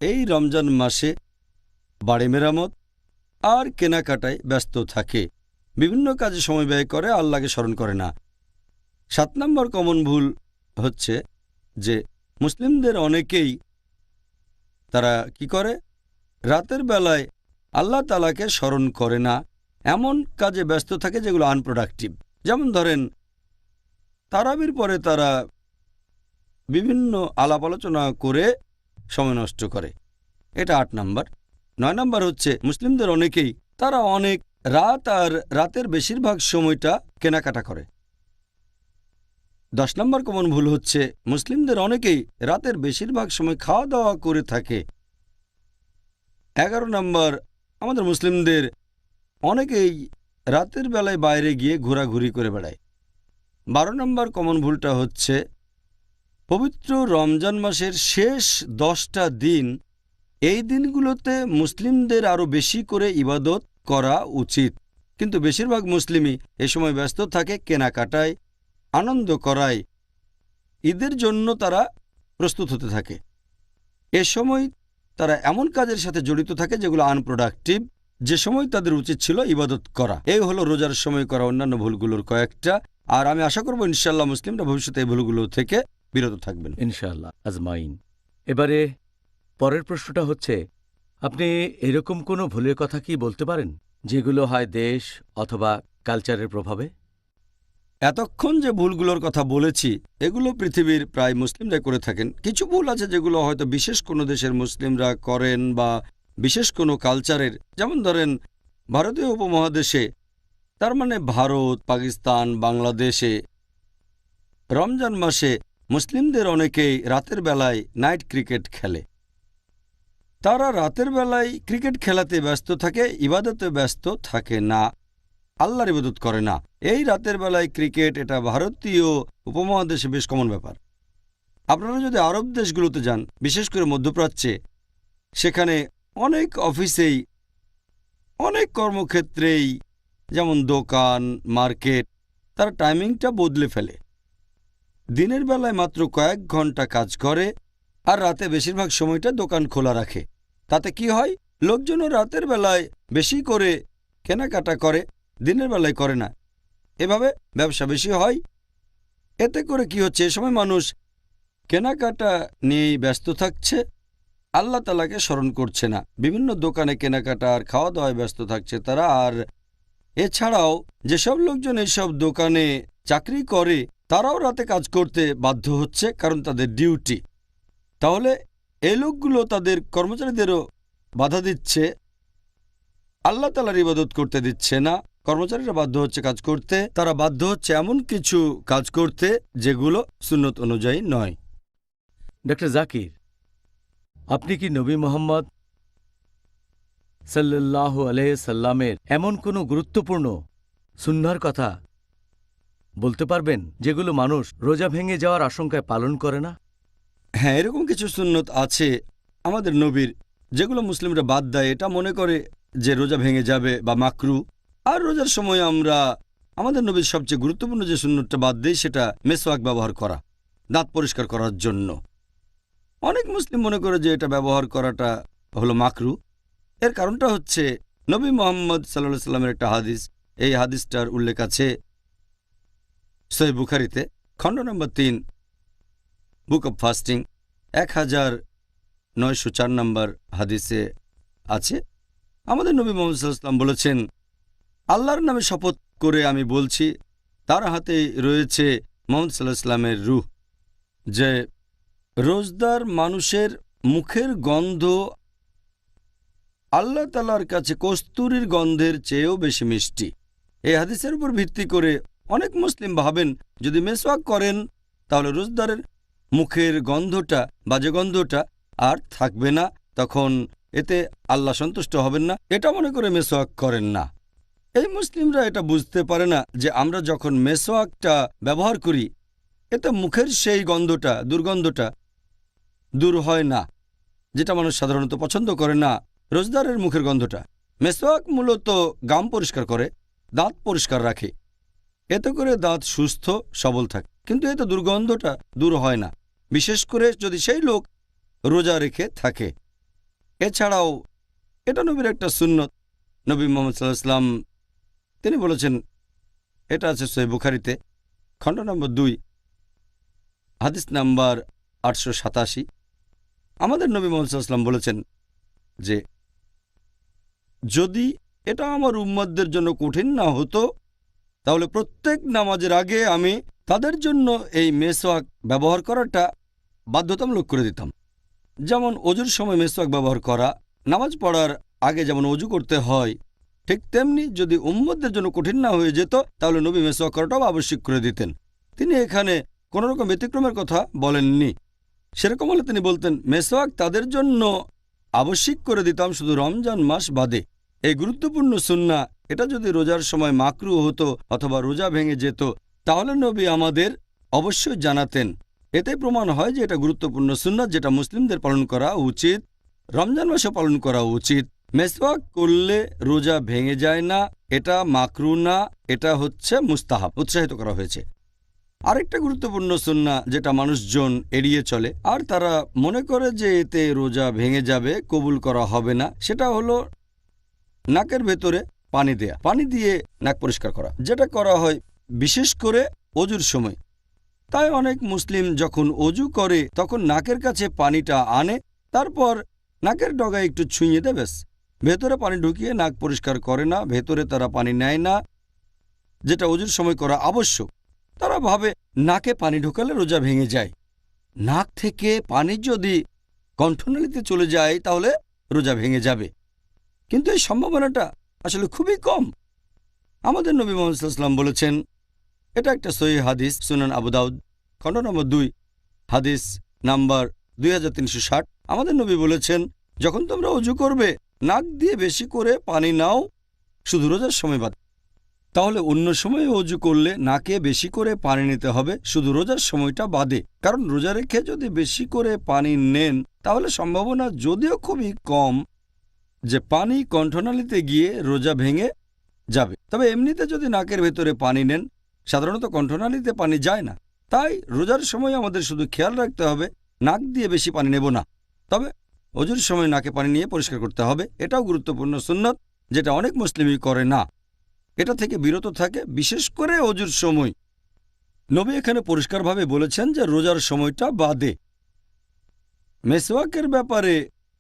এই রমজান মাসে বাড়ি মেরামত আর কেনাকাটায় ব্যস্ত থাকে, বিভিন্ন কাজে সময় ব্যয় করে, আল্লাহকে স্মরণ করে না। ৭ নম্বর কমন ভুল হচ্ছে যে মুসলিমদের অনেকেই তারা কি করে, রাতের বেলায় আল্লাহ তাআলাকে স্মরণ করে না, এমন কাজে ব্যস্ত থাকে যেগুলো আনপ্রোডাক্টিভ। যেমন ধরেন তারাবির পরে তারা বিভিন্ন আলাপ আলোচনা করে সময় নষ্ট করে, এটা ৮ নম্বর। ৯ নম্বর হচ্ছে মুসলিমদের অনেকেই তারা অনেক রাত আর রাতের বেশিরভাগ সময়টা কেনাকাটা করে। 10 নম্বর কমন ভুল হচ্ছে মুসলিমদের অনেকেই রাতের বেশিরভাগ সময় খাওয়া দাওয়া করে থাকে। 11 নম্বর, আমাদের মুসলিমদের অনেকেই রাতের বেলায় বাইরে গিয়ে ঘোরাঘুরি করে বেড়ায়। 12 নম্বর কমন ভুলটা হচ্ছে পবিত্র রমজান মাসের শেষ 10টা দিন, এই দিনগুলোতে মুসলিমদের আরও বেশি করে ইবাদত করা উচিত, কিন্তু বেশিরভাগ মুসলিমই এ সময় ব্যস্ত থাকে কেনাকাটায়, আনন্দ করায়। ঈদের জন্য তারা প্রস্তুত হতে থাকে। এ সময় তারা এমন কাজের সাথে জড়িত থাকে যেগুলো আনপ্রোডাক্টিভ, যে সময় তাদের উচিত ছিল ইবাদত করা। এই হলো রোজার সময় করা অন্যান্য ভুলগুলোর কয়েকটা, আর আমি আশা করব ইনশাআল্লাহ মুসলিমরা ভবিষ্যতে এই ভুলগুলো থেকে বিরত থাকবেন ইনশাআল্লাহ আজমাইন। এবারে পরের প্রশ্নটা হচ্ছে, আপনি এরকম কোনো ভুলের কথা কি বলতে পারেন যেগুলো হয় দেশ অথবা কালচারের প্রভাবে? এতক্ষণ যে ভুলগুলোর কথা বলেছি এগুলো পৃথিবীর প্রায় মুসলিমরা করে থাকেন। কিছু ভুল আছে যেগুলো হয়তো বিশেষ কোনো দেশের মুসলিমরা করেন বা বিশেষ কোনো কালচারের, যেমন ধরেন ভারতীয় উপমহাদেশে, তার মানে ভারত, পাকিস্তান, বাংলাদেশে রমজান মাসে মুসলিমদের অনেকেই রাতের বেলায় নাইট ক্রিকেট খেলে। তারা রাতের বেলায় ক্রিকেট খেলাতে ব্যস্ত থাকে, ইবাদতে ব্যস্ত থাকে না, আল্লাহর ইবাদত করে না। এই রাতের বেলায় ক্রিকেট, এটা ভারতীয় উপমহাদেশে বেশ কমন ব্যাপার। আপনারা যদি আরব দেশগুলোতে যান, বিশেষ করে মধ্যপ্রাচ্যে, সেখানে অনেক অফিসেই, অনেক কর্মক্ষেত্রেই, যেমন দোকান, মার্কেট, তার টাইমিংটা বদলে ফেলে। দিনের বেলায় মাত্র কয়েক ঘন্টা কাজ করে আর রাতে বেশিরভাগ সময়টা দোকান খোলা রাখে। তাতে কি হয়, লোকজনও রাতের বেলায় বেশি করে কেনাকাটা করে, দিনের বেলায় করে না। এভাবে ব্যবসা বেশি হয়। এতে করে কি হচ্ছে, এ সময় মানুষ কেনাকাটা নিয়েই ব্যস্ত থাকছে, আল্লাহ তাআলাকে স্মরণ করছে না। বিভিন্ন দোকানে কেনাকাটা আর খাওয়া দাওয়ায় ব্যস্ত থাকছে তারা। আর এছাড়াও যেসব লোকজন এইসব দোকানে চাকরি করে তারাও রাতে কাজ করতে বাধ্য হচ্ছে, কারণ তাদের ডিউটি। তাহলে এই লোকগুলো তাদের কর্মচারীদেরও বাধা দিচ্ছে, আল্লাহ তাআলার ইবাদত করতে দিচ্ছে না। কর্মচারীরা বাধ্য হচ্ছে কাজ করতে, তারা বাধ্য হচ্ছে এমন কিছু কাজ করতে যেগুলো সুন্নত অনুযায়ী নয়। ডক্টর জাকির, আপনি কি নবী মোহাম্মদ সাল্লাল্লাহু আলাইহি সাল্লামের এমন কোনো গুরুত্বপূর্ণ সুন্নাহর কথা বলতে পারবেন যেগুলো মানুষ রোজা ভেঙে যাওয়ার আশঙ্কায় পালন করে না? হ্যাঁ, এরকম কিছু সুন্নত আছে আমাদের নবীর, যেগুলো মুসলিমরা বাদ দেয়। এটা মনে করে যে রোজা ভেঙে যাবে বা মাকরু। আর রোজার সময় আমরা আমাদের নবীর সবচেয়ে গুরুত্বপূর্ণ যে সুন্নতটা বাদ দেই, সেটা মেসওয়াক ব্যবহার করা, দাঁত পরিষ্কার করার জন্য। অনেক মুসলিম মনে করে যে এটা ব্যবহার করাটা হলো মাকরু। এর কারণটা হচ্ছে নবী মুহাম্মদ সাল্লাল্লাহু আলাইহি সাল্লামের একটা হাদিস। এই হাদিসটার উল্লেখ আছে সহিহ বুখারীতে, খণ্ড নম্বর 3, বুক অব ফাস্টিং, 1904 নম্বর হাদিসে আছে। আমাদের নবী মুহাম্মদ সাল্লাল্লাহু আলাইহি সাল্লাম বলেছেন, আল্লাহর নামে শপথ করে আমি বলছি, তার হাতে রয়েছে মুহাম্মদ সাল্লাল্লাহু আলাইহি সাল্লামের রূহ, যে রোজদার মানুষের মুখের গন্ধ আল্লাহ তাআলার কাছে কস্তুরীর গন্ধের চেয়েও বেশি মিষ্টি। এই হাদিসের উপর ভিত্তি করে অনেক মুসলিম ভাবেন যদি মেসওয়াক করেন তাহলে রোজদারের মুখের গন্ধটা, বাজে গন্ধটা আর থাকবে না, তখন এতে আল্লাহ সন্তুষ্ট হবেন না। এটা মনে করে মেসওয়াক করেন না। এই মুসলিমরা এটা বুঝতে পারে না যে আমরা যখন মেসওয়াকটা ব্যবহার করি এতে মুখের সেই গন্ধটা, দুর্গন্ধটা দূর হয় না, যেটা মানুষ সাধারণত পছন্দ করে না, রোজদারের মুখের গন্ধটা। মেসওয়াক মূলত গাম পরিষ্কার করে, দাঁত পরিষ্কার রাখে, এতে করে দাঁত সুস্থ সবল থাকে, কিন্তু এতে দুর্গন্ধটা দূর হয় না, বিশেষ করে যদি সেই লোক রোজা রেখে থাকে। এছাড়াও এটা নবীর একটা সুন্নত। নবী মুহাম্মদ সাল্লাল্লাহু আলাইহি সাল্লাম তিনি বলেছেন, এটা আছে সহিহ বুখারীতে, খণ্ড নম্বর 2, হাদিস নাম্বার 887। আমাদের নবী মুহাম্মদ সাল্লাল্লাহু আলাইহি সাল্লাম বলেছেন যে যদি এটা আমার উম্মতদের জন্য কঠিন না হতো তাহলে প্রত্যেক নামাজের আগে আমি তাদের জন্য এই মেসওয়াক ব্যবহার করাটা বাধ্যতামূলক করে দিতাম। যেমন অজুর সময় মেসওয়াক ব্যবহার করা, নামাজ পড়ার আগে যেমন অজু করতে হয়, ঠিক তেমনি যদি উম্মতদের জন্য কঠিন না হয়ে যেত তাহলে নবী মেসওয়াক করাটাও আবশ্যক করে দিতেন। তিনি এখানে কোনো রকম ব্যতিক্রমের কথা বলেননি। সেরকম হলে তিনি বলতেন মেসওয়াক তাদের জন্য আবশ্যিক করে দিতাম শুধু রমজান মাস বাদে। এই গুরুত্বপূর্ণ সুন্নাহ, এটা যদি রোজার সময় মাকরু হতো অথবা রোজা ভেঙে যেত, তাহলে নবী আমাদের অবশ্যই জানাতেন। এতে প্রমাণ হয় যে এটা গুরুত্বপূর্ণ সুন্নাহ যেটা মুসলিমদের পালন করা উচিত, রমজান মাসে পালন করা উচিত। মেসওয়াক করলে রোজা ভেঙে যায় না, এটা মাকরু না, এটা হচ্ছে মুস্তাহাব, উৎসাহিত করা হয়েছে। আরেকটা গুরুত্বপূর্ণ সুন্নাহ যেটা মানুষজন এড়িয়ে চলে আর তারা মনে করে যে এতে রোজা ভেঙে যাবে, কবুল করা হবে না, সেটা হলো নাকের ভেতরে পানি দেয়া, পানি দিয়ে নাক পরিষ্কার করা, যেটা করা হয় বিশেষ করে অজুর সময়। তাই অনেক মুসলিম যখন অজু করে তখন নাকের কাছে পানিটা আনে, তারপর নাকের ডগায় একটু ছুঁয়ে দেয়, ব্যাস। ভেতরে পানি ঢুকিয়ে নাক পরিষ্কার করে না, ভেতরে তারা পানি নেয় না, যেটা অজুর সময় করা আবশ্যক। তারা ভাবে নাকে পানি ঢোকালে রোজা ভেঙে যায়। নাক থেকে পানি যদি কণ্ঠনালীতে চলে যায় তাহলে রোজা ভেঙে যাবে, কিন্তু এই সম্ভাবনাটা আসলে খুবই কম। আমাদের নবী মুহাম্মদ সাল্লাল্লাহু আলাইহি ওয়াসাল্লাম বলেছেন, এটা একটা সহিহ হাদিস, সুনান আবু দাউদ খণ্ড নম্বর 2 হাদিস নাম্বার 2360। আমাদের নবী বলেছেন, যখন তোমরা অজু করবে নাক দিয়ে বেশি করে পানি নাও, শুধু রোজার সময় বাদ। তাহলে অন্য সময়ে অজু করলে নাকে বেশি করে পানি নিতে হবে, শুধু রোজার সময়টা বাদে। কারণ রোজা রেখে যদি বেশি করে পানি নেন তাহলে সম্ভাবনা যদিও খুবই কম যে পানি কণ্ঠনালীতে গিয়ে রোজা ভেঙে যাবে। তবে এমনিতে যদি নাকের ভেতরে পানি নেন, সাধারণত কণ্ঠনালীতে পানি যায় না। তাই রোজার সময় আমাদের শুধু খেয়াল রাখতে হবে নাক দিয়ে বেশি পানি নেব না, তবে অজুর সময় নাকে পানি নিয়ে পরিষ্কার করতে হবে। এটাও গুরুত্বপূর্ণ সুন্নত যেটা অনেক মুসলিমই করে না, এটা থেকে বিরত থাকে, বিশেষ করে অজুর সময়। নবী এখানে পরিষ্কারভাবে বলেছেন যে রোজার সময়টা বাদে। মেসওয়াকের ব্যাপারে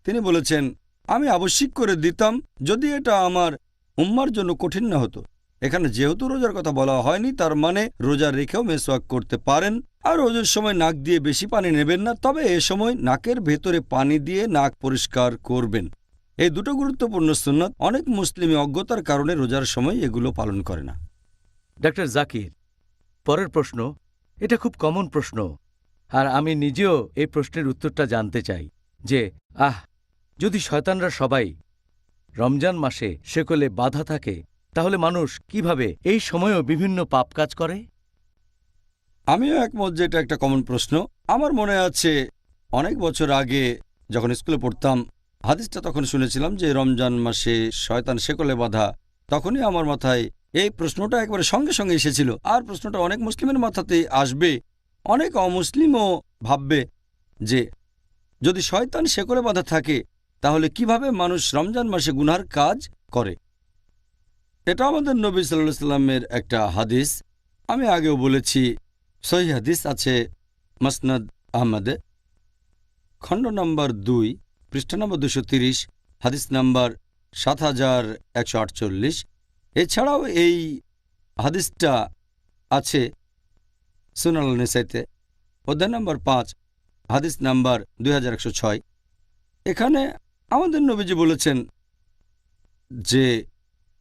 তিনি বলেছেন, আমি আবশ্যিক করে দিতাম যদি এটা আমার উম্মার জন্য কঠিন না হতো। এখানে যেহেতু রোজার কথা বলা হয়নি, তার মানে রোজা রেখেও মেসওয়াক করতে পারেন। আর অজুর সময় নাক দিয়ে বেশি পানি নেবেন না, তবে এ সময় নাকের ভেতরে পানি দিয়ে নাক পরিষ্কার করবেন। এই দুটো গুরুত্বপূর্ণ সুন্নাত অনেক মুসলিমই অজ্ঞতার কারণে রোজার সময় এগুলো পালন করে না। ডাক্তার জাকির, পরের প্রশ্ন, এটা খুব কমন প্রশ্ন, আর আমি নিজেও এই প্রশ্নের উত্তরটা জানতে চাই যে যদি শয়তানরা সবাই রমজান মাসে শেকলে বাধা থাকে, তাহলে মানুষ কিভাবে এই সময়েও বিভিন্ন পাপ কাজ করে? আমিও একমত যে এটা একটা কমন প্রশ্ন। আমার মনে আছে অনেক বছর আগে যখন স্কুলে পড়তাম, হাদিসটা তখন শুনেছিলাম যে রমজান মাসে শয়তান শেকলে বাঁধা। তখনই আমার মাথায় এই প্রশ্নটা একবারে সঙ্গে সঙ্গে এসেছিল, আর প্রশ্নটা অনেক মুসলিমের মাথাতেই আসবে। অনেক অমুসলিমও ভাববে যে যদি শয়তান শেকলে বাঁধা থাকে তাহলে কিভাবে মানুষ রমজান মাসে গুনার কাজ করে। এটা আমাদের নবী সাল্লাল্লাহু আলাইহি ওয়াসাল্লামের একটা হাদিস, আমি আগেও বলেছি। সহিহ হাদিস আছে মুসনাদ আহমদে খণ্ড নম্বর 2 পৃষ্ঠা নম্বর 230, হাদিস নাম্বার 7148। এছাড়াও এই হাদিসটা আছে সুনান আল-নিসাইতে অধ্যায় নম্বর 5 হাদিস নাম্বার 2106। এখানে আমাদের নবীজি বলেছেন যে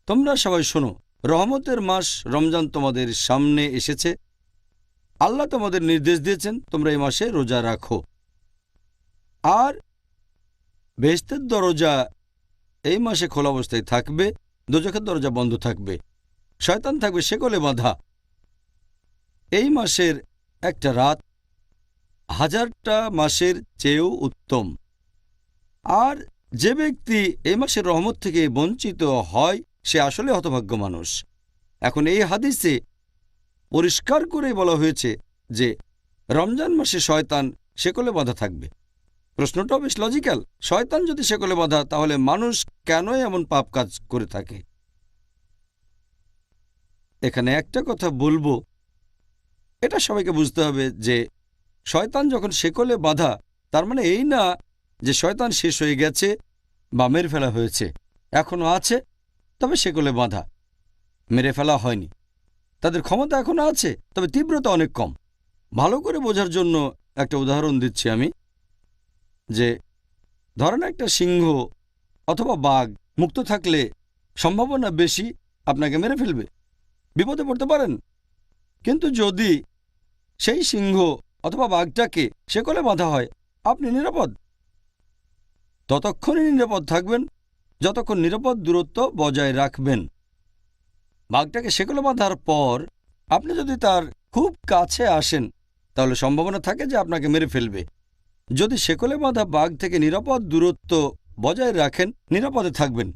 তোমরা সবাই শোনো, রহমতের মাস রমজান তোমাদের সামনে এসেছে। আল্লাহ তোমাদের নির্দেশ দিয়েছেন তোমরা এই মাসে রোজা রাখো, আর বেহেশতের দরজা এই মাসে খোলা অবস্থায় থাকবে, দোজখের দরজা বন্ধ থাকবে, শয়তান থাকবে শেকলে বাঁধা। এই মাসের একটা রাত 1000টা মাসের চেয়েও উত্তম। আর যে ব্যক্তি এই মাসের রহমত থেকে বঞ্চিত হয় সে আসলে হতভাগ্য মানুষ। এখন এই হাদিসে পরিষ্কার করে বলা হয়েছে যে রমজান মাসে শয়তান শেকলে বাঁধা থাকবে। প্রশ্নটাও বেশ লজিক্যাল, শয়তান যদি শেকলে বাঁধা তাহলে মানুষ কেন এমন পাপ কাজ করে থাকে? এখানে একটা কথা বলবো, এটা সবাইকে বুঝতে হবে যে শয়তান যখন শেকলে বাঁধা তার মানে এই না যে শয়তান শেষ হয়ে গেছে বা মেরে ফেলা হয়েছে। এখনো আছে, তবে শেকলে বাঁধা, মেরে ফেলা হয়নি। তাদের ক্ষমতা এখনো আছে, তবে তীব্রতা অনেক কম। ভালো করে বোঝার জন্য একটা উদাহরণ দিচ্ছি আমি, যে ধরেন একটা সিংহ অথবা বাঘ মুক্ত থাকলে সম্ভাবনা বেশি আপনাকে মেরে ফেলবে, বিপদে পড়তে পারেন। কিন্তু যদি সেই সিংহ অথবা বাঘটাকে শেকলে বাঁধা হয়, আপনি নিরাপদ। ততক্ষণই নিরাপদ থাকবেন যতক্ষণ নিরাপদ দূরত্ব বজায় রাখবেন। বাঘটাকে শেকলে বাঁধার পর আপনি যদি তার খুব কাছে আসেন তাহলে সম্ভাবনা থাকে যে আপনাকে মেরে ফেলবে। যদি শেকলে বাঁধা বাঘ থেকে নিরাপদ দূরত্ব বজায় রাখেন, নিরাপদে থাকবেন।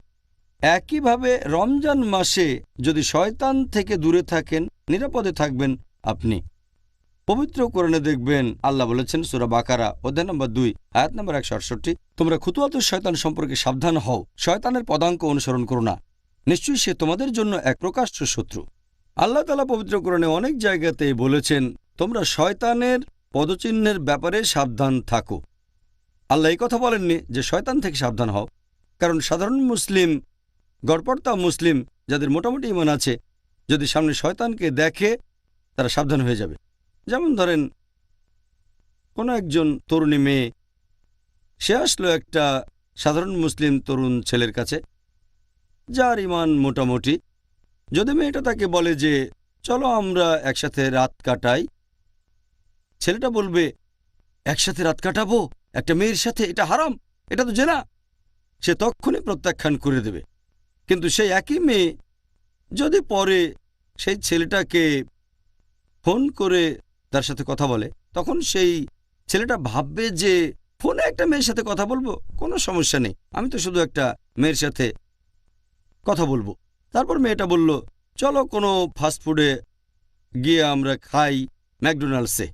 একইভাবে রমজান মাসে যদি শয়তান থেকে দূরে থাকেন, নিরাপদে থাকবেন আপনি। পবিত্র কোরআনে দেখবেন আল্লাহ বলেছেন সূরা বাকারা অধ্যায় নম্বর 2 আয়াত নম্বর 168, তোমরা খুতুওয়াতুশ শয়তান সম্পর্কে সাবধান হও, শয়তানের পদাঙ্ক অনুসরণ করো না, নিশ্চয়ই সে তোমাদের জন্য এক প্রকাশ্য শত্রু। আল্লাহ তাআলা পবিত্র কোরআনে অনেক জায়গাতেই বলেছেন তোমরা শয়তানের পদচিহ্নের ব্যাপারে সাবধান থাকো। আল্লাহ এই কথা বলেননি যে শয়তান থেকে সাবধান হও, কারণ সাধারণ মুসলিম, গড়পড়তা মুসলিম যাদের মোটামুটি ঈমান আছে, যদি সামনে শয়তানকে দেখে তারা সাবধান হয়ে যাবে। যেমন ধরেন কোনো একজন তরুণী মেয়ে, সে আসলো একটা সাধারণ মুসলিম তরুণ ছেলের কাছে যার ঈমান মোটামুটি। যদি মেয়েটা তাকে বলে যে চলো আমরা একসাথে রাত কাটাই, ছেলেটা বলবে একসাথে রাত কাটাবো একটা মেয়ের সাথে, এটা হারাম, এটা তো জেনা। সে তক্ষুনি প্রত্যাখ্যান করে দেবে। কিন্তু সেই একই মেয়ে যদি পরে সেই ছেলেটাকে ফোন করে তার সাথে কথা বলে, তখন সেই ছেলেটা ভাববে যে ফোনে একটা মেয়ের সাথে কথা বলবো, কোনো সমস্যা নেই, আমি তো শুধু একটা মেয়ের সাথে কথা বলবো। তারপর মেয়েটা বলল চলো কোনো ফাস্টফুডে গিয়ে আমরা খাই, ম্যাকডোনাল্ডসে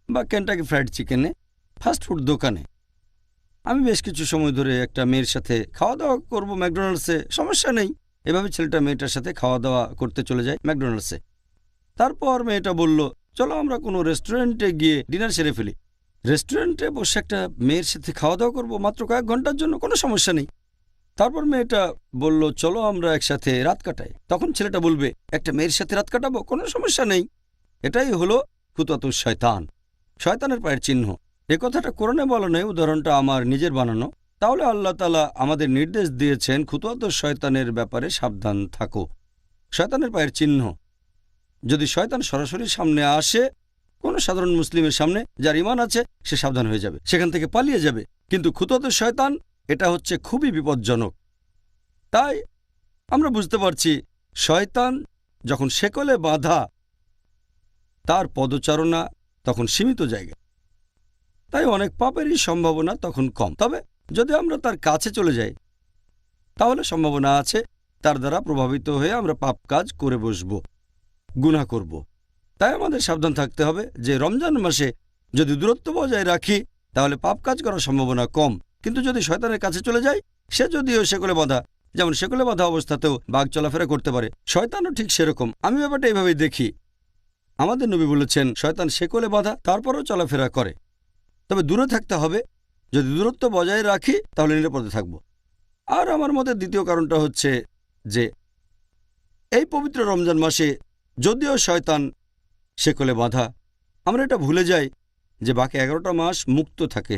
বা কেন্টাকি ফ্রাইড চিকেনে, ফাস্টফুড দোকানে। আমি বেশ কিছু সময় ধরে একটা মেয়ের সাথে খাওয়া দাওয়া করবো ম্যাকডোনাল্ডসে, সমস্যা নেই। এভাবে ছেলেটা মেয়েটার সাথে খাওয়া দাওয়া করতে চলে যায় ম্যাকডোনাল্ডসে। তারপর মেয়েটা বলল চলো আমরা কোনো রেস্টুরেন্টে গিয়ে ডিনার সেরে ফেলি। রেস্টুরেন্টে বসে একটা মেয়ের সাথে খাওয়া দাওয়া করবো মাত্র কয়েক ঘন্টার জন্য, কোনো সমস্যা নেই। তারপর মেয়েটা বলল চলো আমরা একসাথে রাত কাটাই। তখন ছেলেটা বলবে একটা মেয়ের সাথে রাত কাটাবো, কোনো সমস্যা নেই। এটাই হলো খুতুওয়াতুশ শয়তান, শয়তানের পায়ের চিহ্ন। এ কথাটা কোরআনে বলা নেই, উদাহরণটা আমার নিজের বানানো। তাহলে আল্লাহ তাআলা আমাদের নির্দেশ দিয়েছেন খুতুওয়াতুশ শয়তানের ব্যাপারে সাবধান থাকো। শয়তানের পায়ের চিহ্ন, যদি শয়তান সরাসরি সামনে আসে কোনো সাধারণ মুসলিমের সামনে যার ঈমান আছে, সে সাবধান হয়ে যাবে, সেখান থেকে পালিয়ে যাবে। কিন্তু খুতুওয়াতুশ শয়তান এটা হচ্ছে খুবই বিপজ্জনক। তাই আমরা বুঝতে পারছি শয়তান যখন শেকলে বাঁধা, তার পদচারণা তখন সীমিত জায়গা, তাই অনেক পাপেরই সম্ভাবনা তখন কম। তবে যদি আমরা তার কাছে চলে যাই তাহলে সম্ভাবনা আছে তার দ্বারা প্রভাবিত হয়ে আমরা পাপ কাজ করে বসব, গুনাহ করব। তাই আমাদের সাবধান থাকতে হবে যে রমজান মাসে যদি দূরত্ব বজায় রাখি তাহলে পাপ কাজ করার সম্ভাবনা কম। কিন্তু যদি শয়তানের কাছে চলে যায়, সে যদিও শেকলে বাঁধা, যেমন শেকলে বাঁধা অবস্থাতেও বাঘ চলাফেরা করতে পারে, শয়তানও ঠিক সেরকম। আমি ব্যাপারটা এইভাবেই দেখি। আমাদের নবী বলেছেন শয়তান শেকলে বাঁধা, তারপরও চলাফেরা করে, তবে দূরে থাকতে হবে। যদি দূরত্ব বজায় রাখি তাহলে নিরাপদে থাকব। আর আমার মতে দ্বিতীয় কারণটা হচ্ছে যে এই পবিত্র রমজান মাসে যদিও শয়তান শেকলে বাঁধা, আমরা এটা ভুলে যাই যে বাকি 11টা মাস মুক্ত থাকে।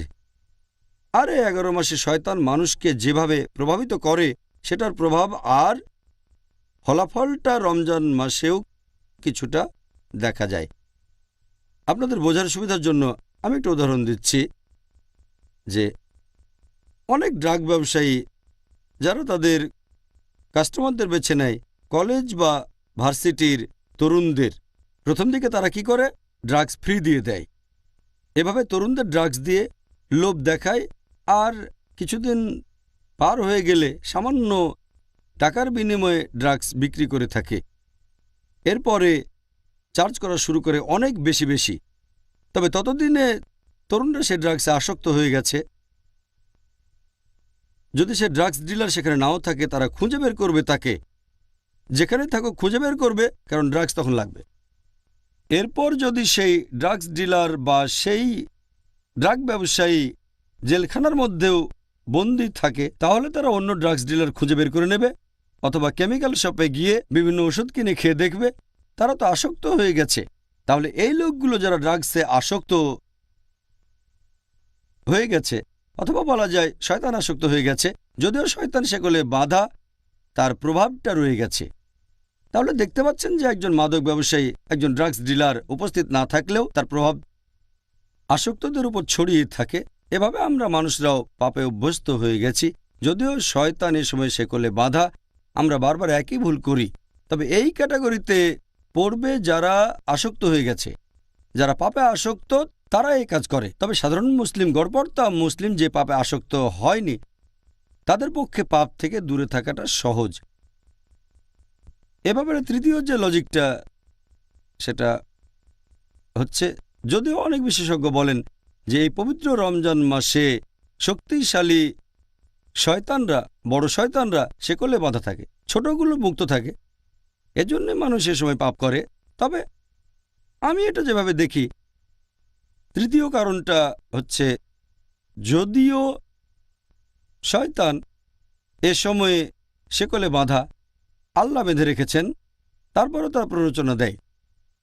আর এই 11 মাসে শয়তান মানুষকে যেভাবে প্রভাবিত করে সেটার প্রভাব আর ফলাফলটা রমজান মাসেও কিছুটা দেখা যায়। আপনাদের বোঝার সুবিধার জন্য আমি একটা উদাহরণ দিচ্ছি যে অনেক ড্রাগ ব্যবসায়ী যারা তাদের কাস্টমারদের বেছে নেয় কলেজ বা ভার্সিটির তরুণদের, প্রথম দিকে তারা কি করে, ড্রাগস ফ্রি দিয়ে দেয়। এভাবে তরুণদের ড্রাগস দিয়ে লোভ দেখায়, আর কিছুদিন পার হয়ে গেলে সামান্য টাকার বিনিময়ে ড্রাগস বিক্রি করে থাকে। এরপরে চার্জ করা শুরু করে অনেক বেশি বেশি। তবে ততদিনে তরুণরা সে ড্রাগসে আসক্ত হয়ে গেছে। যদি সে ড্রাগস ডিলার সেখানে নাও থাকে, তারা খুঁজে বের করবে তাকে, যেখানে থাকো খুঁজে বের করবে, কারণ ড্রাগস তখন লাগবে। এরপর যদি সেই ড্রাগস ডিলার বা সেই ড্রাগ ব্যবসায়ী জেলখানার মধ্যেও বন্দী থাকে, তাহলে তারা অন্য ড্রাগস ডিলার খুঁজে বের করে নেবে, অথবা কেমিক্যাল শপে গিয়ে বিভিন্ন ওষুধ কিনে খেয়ে দেখবে তারা তো আসক্ত হয়ে গেছে। তাহলে এই লোকগুলো যারা ড্রাগসে আসক্ত হয়ে গেছে, অথবা বলা যায় শয়তান আসক্ত হয়ে গেছে, যদিও শয়তান সেগুলো বাধা, তার প্রভাবটা রয়ে গেছে। তাহলে দেখতে পাচ্ছেন যে একজন মাদক ব্যবসায়ী, একজন ড্রাগস ডিলার উপস্থিত না থাকলেও তার প্রভাব আসক্তদের উপর ছড়িয়ে থাকে। এভাবে আমরা মানুষরাও পাপে অভ্যস্ত হয়ে গেছি। যদিও শয়তান এ সময় শেকলে বাঁধা, আমরা বারবার একই ভুল করি। তবে এই ক্যাটাগরিতে পড়বে যারা আসক্ত হয়ে গেছে, যারা পাপে আসক্ত, তারা এই কাজ করে। তবে সাধারণ মুসলিম, গড়পড়তা মুসলিম যে পাপে আসক্ত হয়নি, তাদের পক্ষে পাপ থেকে দূরে থাকাটা সহজ। এ ব্যাপারে তৃতীয় যে লজিকটা, সেটা হচ্ছে, যদিও অনেক বিশেষজ্ঞ বলেন যে এই পবিত্র রমজান মাসে শক্তিশালী শয়তানরা, বড় শয়তানরা শেকলে বাঁধা থাকে, ছোটগুলো মুক্ত থাকে, এজন্য মানুষ এ সময় পাপ করে। তবে আমি এটা যেভাবে দেখি, তৃতীয় কারণটা হচ্ছে, যদিও শয়তান এ সময়ে শেকলে বাঁধা, আল্লাহ বেঁধে রেখেছেন, তারপরও তার প্ররোচনা দেয়।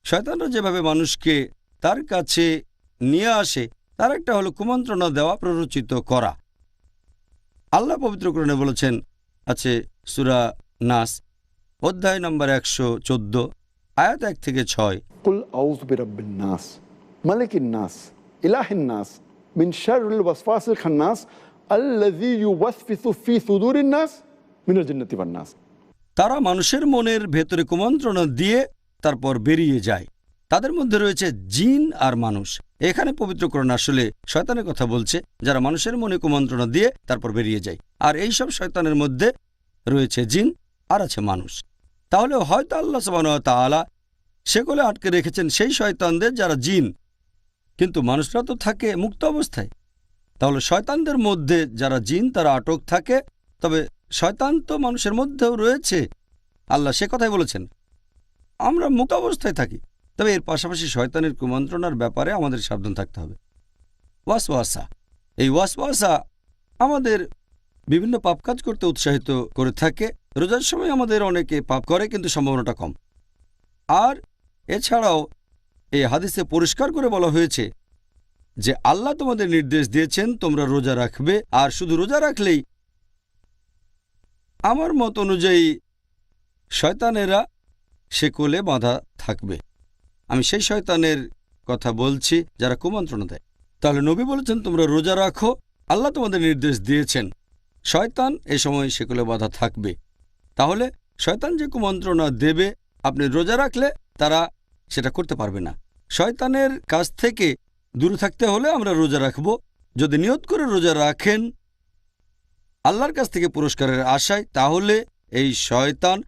শয়তানরা যেভাবে মানুষকে তার কাছে নিয়ে আসে, তার একটা হলো কুমন্ত্রণা দেওয়া, প্ররোচিত করা। আল্লাহ পবিত্র কোরআনে বলেছেন, আছে সূরা নাস অধ্যায় নম্বর 114 আয়াত 1 থেকে 6, কুল আউযু বিরাব্বিন নাস মালিকিন নাস ইলাহিন নাস মিন শাররিল ওয়াসওয়াসিল খান্নাস আল্লাযী ইউওয়াসওয়িসু ফি সুদুরিন নাস মিনাল জিন্নাতি ওয়ান নাস। তারা মানুষের মনের ভেতরে কুমন্ত্রণা দিয়ে তারপর বেরিয়ে যায়। তাদের মধ্যে রয়েছে জিন আর মানুষ। এখানে পবিত্র কোরআন আসলে শয়তানের কথা বলছে, যারা মানুষের মনে কুমন্ত্রণা দিয়ে তারপর বেরিয়ে যায়। আর এই সব শয়তানের মধ্যে রয়েছে জিন আর আছে মানুষ। তাহলে হয়তো আল্লাহ সুবহানাহু ওয়া তাআলা সেগুলো আটকে রেখেছেন সেই শয়তানদের যারা জিন, কিন্তু মানুষরা তো থাকে মুক্ত অবস্থায়। তাহলে শয়তানদের মধ্যে যারা জিন তারা আটক থাকে, তবে শয়তান তো মানুষের মধ্যেও রয়েছে। আল্লাহ সে কথাই বলেছেন, আমরা মুক্ত অবস্থায় থাকি। তবে এর পাশাপাশি শয়তানের কুমন্ত্রণার ব্যাপারে আমাদের সাবধান থাকতে হবে। ওয়াসওয়াসা, এই ওয়াসওয়াসা আমাদের বিভিন্ন পাপ কাজ করতে উৎসাহিত করে থাকে। রোজার সময় আমাদের অনেকে পাপ করে, কিন্তু সম্ভাবনাটা কম। আর এছাড়াও এই হাদিসে পরিষ্কার করে বলা হয়েছে যে আল্লাহ তোমাদের নির্দেশ দিয়েছেন তোমরা রোজা রাখবে, আর শুধু রোজা রাখলেই, আমার মত অনুযায়ী, শয়তানেরা শেকলে বাঁধা থাকবে। আমি সেই শয়তানের কথা বলছি যারা কুমন্ত্রণা দেয়। তাহলে নবী বলেছেন তোমরা রোজা রাখো, আল্লাহ তোমাদের নির্দেশ দিয়েছেন। শয়তান এ সময় শেকলে বাঁধা থাকবে। তাহলে শয়তান যে কুমন্ত্রণা দেবে, আপনি রোজা রাখলে তারা সেটা করতে পারবে না। শয়তানের কাছ থেকে দূরে থাকতে হলে আমরা রোজা রাখব। যদি নিয়ত করে রোজা রাখেন আল্লাহর কাছ থেকে পুরস্কারের আশায়, তাহলে এই শয়তান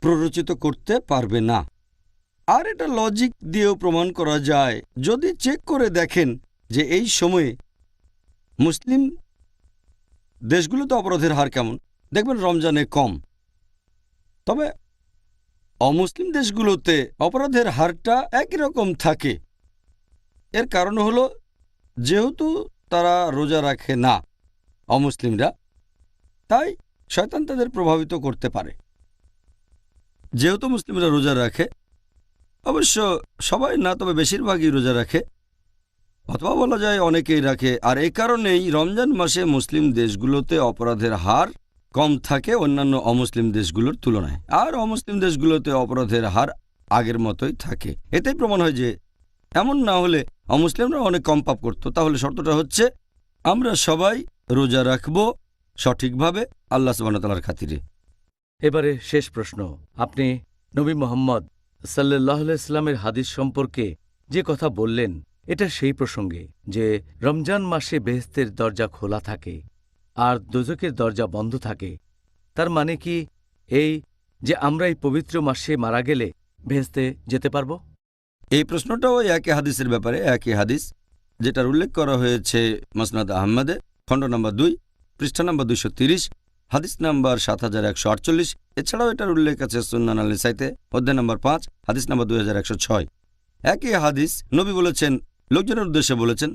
প্ররোচিত করতে পারবে না। আর এটা লজিক দিয়েও প্রমাণ করা যায়। যদি চেক করে দেখেন যে এই সময়ে মুসলিম দেশগুলোতে অপরাধের হার কেমন, দেখবেন রমজানে কম। তবে অমুসলিম দেশগুলোতে অপরাধের হারটা একই রকম থাকে। এর কারণ হলো, যেহেতু তারা রোজা রাখে না অমুসলিমরা, তাই শয়তান তাদের প্রভাবিত করতে পারে। যেহেতু মুসলিমরা রোজা রাখে, অবশ্য সবাই না, তবে বেশিরভাগই রোজা রাখে, অথবা বলা যায় অনেকেই রাখে। আর এই কারণেই রমজান মাসে মুসলিম দেশগুলোতে অপরাধের হার কম থাকে অন্যান্য অমুসলিম দেশগুলোর তুলনায়। আর অমুসলিম দেশগুলোতে অপরাধের হার আগের মতোই থাকে। এতেই প্রমাণ হয় যে এমন না হলে অমুসলিমরা অনেক কম পাপ করত। তাহলে শর্তটা হচ্ছে আমরা সবাই রোজা রাখব সঠিকভাবে আল্লাহ সুবহানাহু ওয়া তাআলার খাতিরে। এবারে শেষ প্রশ্ন। আপনি নবী মুহাম্মদ সাল্লাল্লাহু আলাইহি সাল্লামের হাদিস সম্পর্কে যে কথা বললেন, এটা সেই প্রসঙ্গে যে রমজান মাসে বেহেশতের দরজা খোলা থাকে আর দোজখের দরজা বন্ধ থাকে। তার মানে কি এই যে আমরা এই পবিত্র মাসে মারা গেলে বেহেশতে যেতে পারব? এই প্রশ্নটাও একই হাদিসের ব্যাপারে, একই হাদিস যেটার উল্লেখ করা হয়েছে মুসনাদ আহমদে, খণ্ড নম্বর 2, পৃষ্ঠা নম্বর 230, হাদিস নাম্বার 7148। এছাড়াও এটার উল্লেখ আছে সুন্নান আল-নিসাইতে অধ্যায় নম্বর 5, হাদিস নাম্বার 2106। একই হাদিস নবী বলেছেন, লোকজনের উদ্দেশ্যে বলেছেন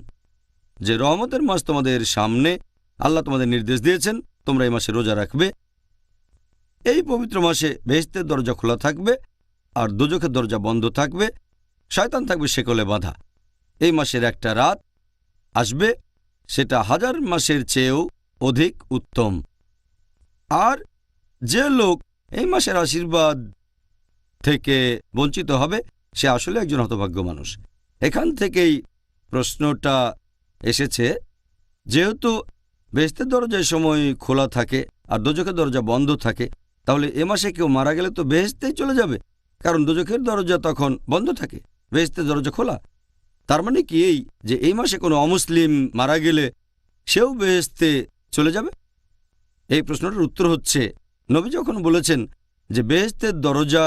যে রহমতের মাস তোমাদের সামনে, আল্লাহ তোমাদের নির্দেশ দিয়েছেন তোমরা এই মাসে রোজা রাখবে। এই পবিত্র মাসে বেহেশতের দরজা খোলা থাকবে আর দোজখের দরজা বন্ধ থাকবে। শয়তান থাকবে শেকলে বাঁধা। এই মাসের একটা রাত আসবে, সেটা 1000 মাসের চেয়েও অধিক উত্তম। আর যে লোক এই মাসের আশীর্বাদ থেকে বঞ্চিত হবে সে আসলে একজন হতভাগ্য মানুষ। এখান থেকেই প্রশ্নটা এসেছে, যেহেতু বেহেশতের দরজা এই সময় খোলা থাকে আর দোজখের দরজা বন্ধ থাকে, তাহলে এ মাসে কেউ মারা গেলে তো বেহেশতেই চলে যাবে, কারণ দোজখের দরজা তখন বন্ধ থাকে, বেহেশতের দরজা খোলা। তার মানে কি এই যে এই মাসে কোনো অমুসলিম মারা গেলে সেও বেহেশতে চলে যাবে? এই প্রশ্নটার উত্তর হচ্ছে, নবী যখন বলেছেন যে বেহেশতের দরজা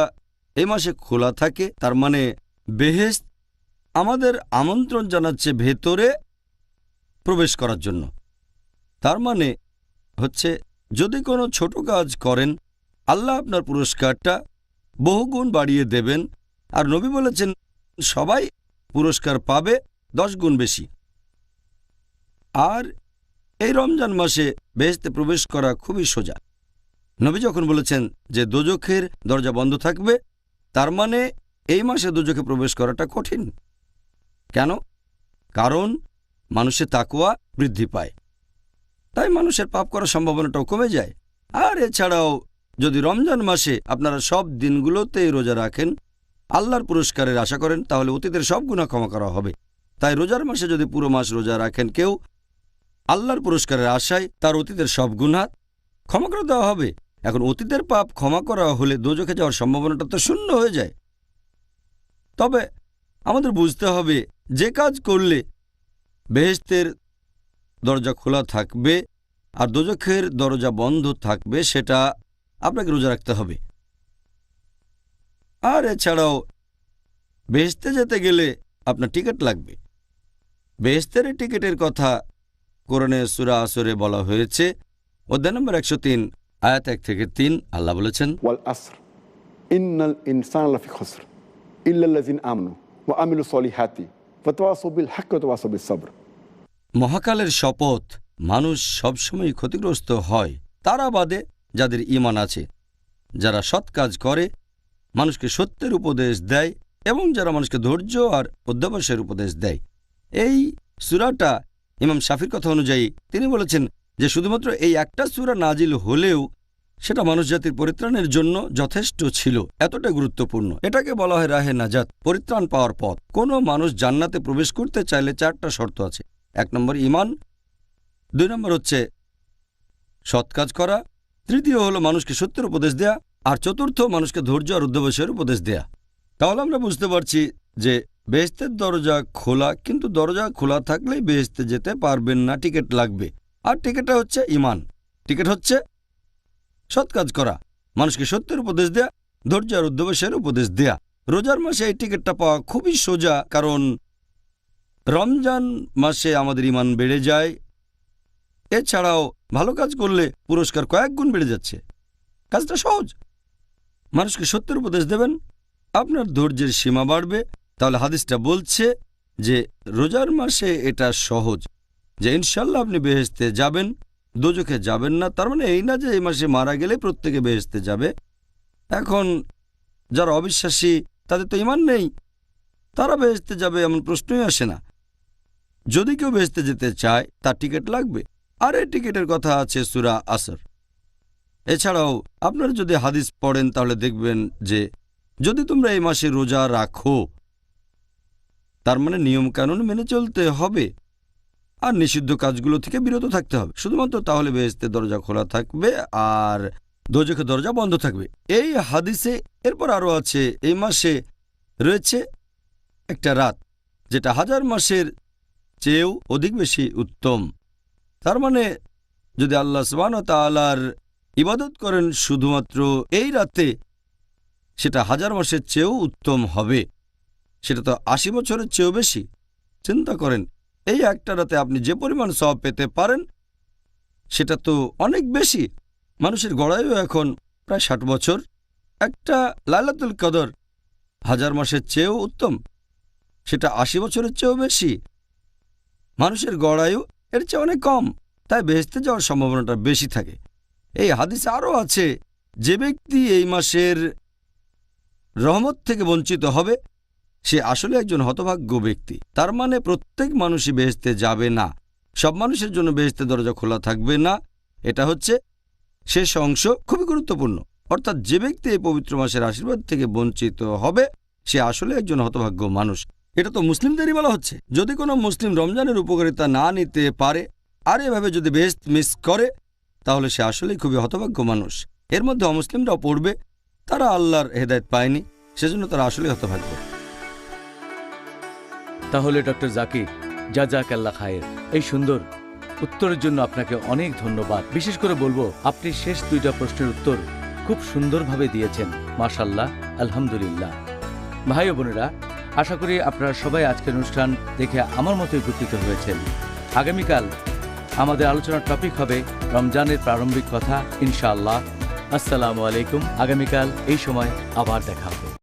এই মাসে খোলা থাকে, তার মানে বেহেশত আমাদের আমন্ত্রণ জানাচ্ছে ভেতরে প্রবেশ করার জন্য। তার মানে হচ্ছে যদি কোনো ছোট কাজ করেন আল্লাহ আপনার পুরস্কারটা বহুগুণ বাড়িয়ে দেবেন, আর নবী বলেছেন সবাই পুরস্কার পাবে 10 গুণ বেশি। আর এই রমজান মাসে বেহেশতে প্রবেশ করা খুবই সোজা। নবী যখন বলেছেন যে দোজখের দরজা বন্ধ থাকবে, তার মানে এই মাসে দোজখে প্রবেশ করাটা কঠিন। কেন? কারণ মানুষের তাকওয়া বৃদ্ধি পায়, তাই মানুষের পাপ করার সম্ভাবনাটাও কমে যায়। আর এছাড়াও যদি রমজান মাসে আপনারা সব দিনগুলোতেই রোজা রাখেন, আল্লাহর পুরস্কারের আশা করেন, তাহলে অতীতের সব গুনাহ ক্ষমা করা হবে। তাই রোজার মাসে যদি পুরো মাস রোজা রাখেন কেউ, আল্লাহর পুরস্কারের আশায় তার অতীতের সব গুনাহ ক্ষমা করে দেওয়া হবে। এখন অতীতের পাপ ক্ষমা করা হলে দোজখে যাওয়ার সম্ভাবনাটা তো শূন্য হয়ে যায়। তবে আমাদের বুঝতে হবে যে কাজ করলে বেহেশতের দরজা খোলা থাকবে আর দোজখের দরজা বন্ধ থাকবে সেটা আপনাকে রোজা রাখতে হবে। আর এছাড়াও বেহেশতে যেতে গেলে আপনার টিকিট লাগবে। বেহেশতের টিকিটের কথা কোরআনে সূরা আসরে বলা হয়েছে, অধ্যায় নম্বর 103 আয়াত 1 থেকে 3। আল্লাহ বলেছেন, ওয়াল আসর ইন্নাল ইনসানা লাফি খুসর ইল্লাল্লাযিনা আমানু ওয়া আমিলুস সলিহাতি ওয়া তাওয়াসাউ বিল হাক্কি ওয়া তাওয়াসাউ বিস সবর। মহাকালের শপথ, মানুষ সবসময় ক্ষতিগ্রস্ত হয় তারা বাদে যাদের ঈমান আছে, যারা সৎ কাজ করে, মানুষকে সত্যের উপদেশ দেয় এবং যারা মানুষকে ধৈর্য আর অধ্যবসায়ের উপদেশ দেয়। এই সূরাটা ইমাম শাফির কথা অনুযায়ী তিনি বলেছেন যে শুধুমাত্র এই একটা সূরা নাজিল হলেও সেটা মানুষজাতির পরিত্রাণের জন্য যথেষ্ট ছিল, এতটা গুরুত্বপূর্ণ। এটাকে বলা হয় রাহে নাজাত, পরিত্রাণ পাওয়ার পথ। কোনো মানুষ জান্নাতে প্রবেশ করতে চাইলে 4টা শর্ত আছে। 1 নম্বর ঈমান, 2 নম্বর হচ্ছে সৎ কাজ করা, তৃতীয় হলো মানুষকে সত্যের উপদেশ দেয়া, আর চতুর্থ মানুষকে ধৈর্য আর অধ্যবসায়ের উপদেশ দেয়া। তাহলে আমরা বুঝতে পারছি যে বেহেশতের দরজা খোলা, কিন্তু দরজা খোলা থাকলেই বেহেশতে যেতে পারবেন না, টিকিট লাগবে। আর টিকিটটা হচ্ছে ঈমান, টিকিট হচ্ছে সৎ কাজ করা, মানুষকে সত্যের উপদেশ দেয়া, ধৈর্য আর অধ্যবসায়ের উপদেশ দেয়া। রোজার মাসে এই টিকিটটা পাওয়া খুবই সোজা, কারণ রমজান মাসে আমাদের ঈমান বেড়ে যায়। এছাড়াও ভালো কাজ করলে পুরস্কার কয়েক গুণ বেড়ে যাচ্ছে। কাজটা সহজ। মানুষকে সত্যের উপদেশ দেবেন, আপনার ধৈর্যের সীমা বাড়বে। তাহলে হাদিসটা বলছে যে রোজার মাসে এটা সহজ, যে ইনশাল্লাহ আপনি বেহেশতে যাবেন, দোজখে যাবেন না। তার মানে এই না যে এই মাসে মারা গেলে প্রত্যেকে বেহেশতে যাবে। এখন যারা অবিশ্বাসী, তাদের তো ঈমান নেই, তারা বেহেশতে যাবে এমন প্রশ্নই আসে না। যদি কেউ বেহেশতে যেতে চায় তার টিকিট লাগবে, আর এই টিকিটের কথা আছে সূরা আসর। এছাড়াও আপনারা যদি হাদিস পড়েন তাহলে দেখবেন যে যদি তোমরা এই মাসে রোজা রাখো, তার মানে নিয়মকানুন মেনে চলতে হবে আর নিষিদ্ধ কাজগুলো থেকে বিরত থাকতে হবে শুধুমাত্র, তাহলে বেহেশতের দরজা খোলা থাকবে আর দোজখের দরজা বন্ধ থাকবে। এই হাদিসে এরপর আরও আছে, এই মাসে রয়েছে একটা রাত যেটা 1000 মাসের চেয়েও অধিক বেশি উত্তম। তার মানে যদি আল্লাহ সুবহানাহু ওয়া তাআলার ইবাদত করেন শুধুমাত্র এই রাতে, সেটা 1000 মাসের চেয়েও উত্তম হবে। সেটা তো 80 বছরের চেয়েও বেশি। চিন্তা করেন, এই একটা রাতে আপনি যে পরিমাণ সওয়াব পেতে পারেন সেটা তো অনেক বেশি। মানুষের গড়ায়ও এখন প্রায় 60 বছর। একটা লাইলাতুল কদর 1000 মাসের চেয়েও উত্তম, সেটা 80 বছরের চেয়েও বেশি। মানুষের গড়ায়ু এর চেয়ে অনেক কম, তাই বেহেশতে যাওয়ার সম্ভাবনাটা বেশি থাকে। এই হাদিসে আরও আছে, যে ব্যক্তি এই মাসের রহমত থেকে বঞ্চিত হবে সে আসলে একজন হতভাগ্য ব্যক্তি। তার মানে প্রত্যেক মানুষই বেহেশতে যাবে না, সব মানুষের জন্য বেহেশতের দরজা খোলা থাকবে না। এটা হচ্ছে শেষ অংশ, খুবই গুরুত্বপূর্ণ। অর্থাৎ যে ব্যক্তি এই পবিত্র মাসের আশীর্বাদ থেকে বঞ্চিত হবে সে আসলে একজন হতভাগ্য মানুষ। এটা তো মুসলিমদেরই বলা হচ্ছে। যদি কোনো মুসলিম রমজানের উপকারিতা না নিতে পারে আর এভাবে যদি বেহেশত মিস করে তাহলে সে আসলেই খুবই হতভাগ্য মানুষ। এর মধ্যে অমুসলিমরাও পড়বে, তারা আল্লাহর হেদায়েত পায়নি, সেজন্য তারা আসলেই হতভাগ্য। তাহলে ডক্টর জাকির, জাযাকাল্লাহ খায়ের, এই সুন্দর উত্তরের জন্য আপনাকে অনেক ধন্যবাদ। বিশেষ করে বলবো, আপনি শেষ দুইটা প্রশ্নের উত্তর খুব সুন্দরভাবে দিয়েছেন। মাশাআল্লাহ, আলহামদুলিল্লাহ। ভাই ও বোনেরা, আশা করি আপনারা সবাই আজকের অনুষ্ঠান দেখে আমার মতোই উপকৃত হয়েছেন। আগামীকাল আমাদের আলোচনার টপিক হবে রমজানের প্রারম্ভিক কথা, ইনশাআল্লাহ। আসসালামু আলাইকুম। আগামীকাল এই সময় আবার দেখা হবে।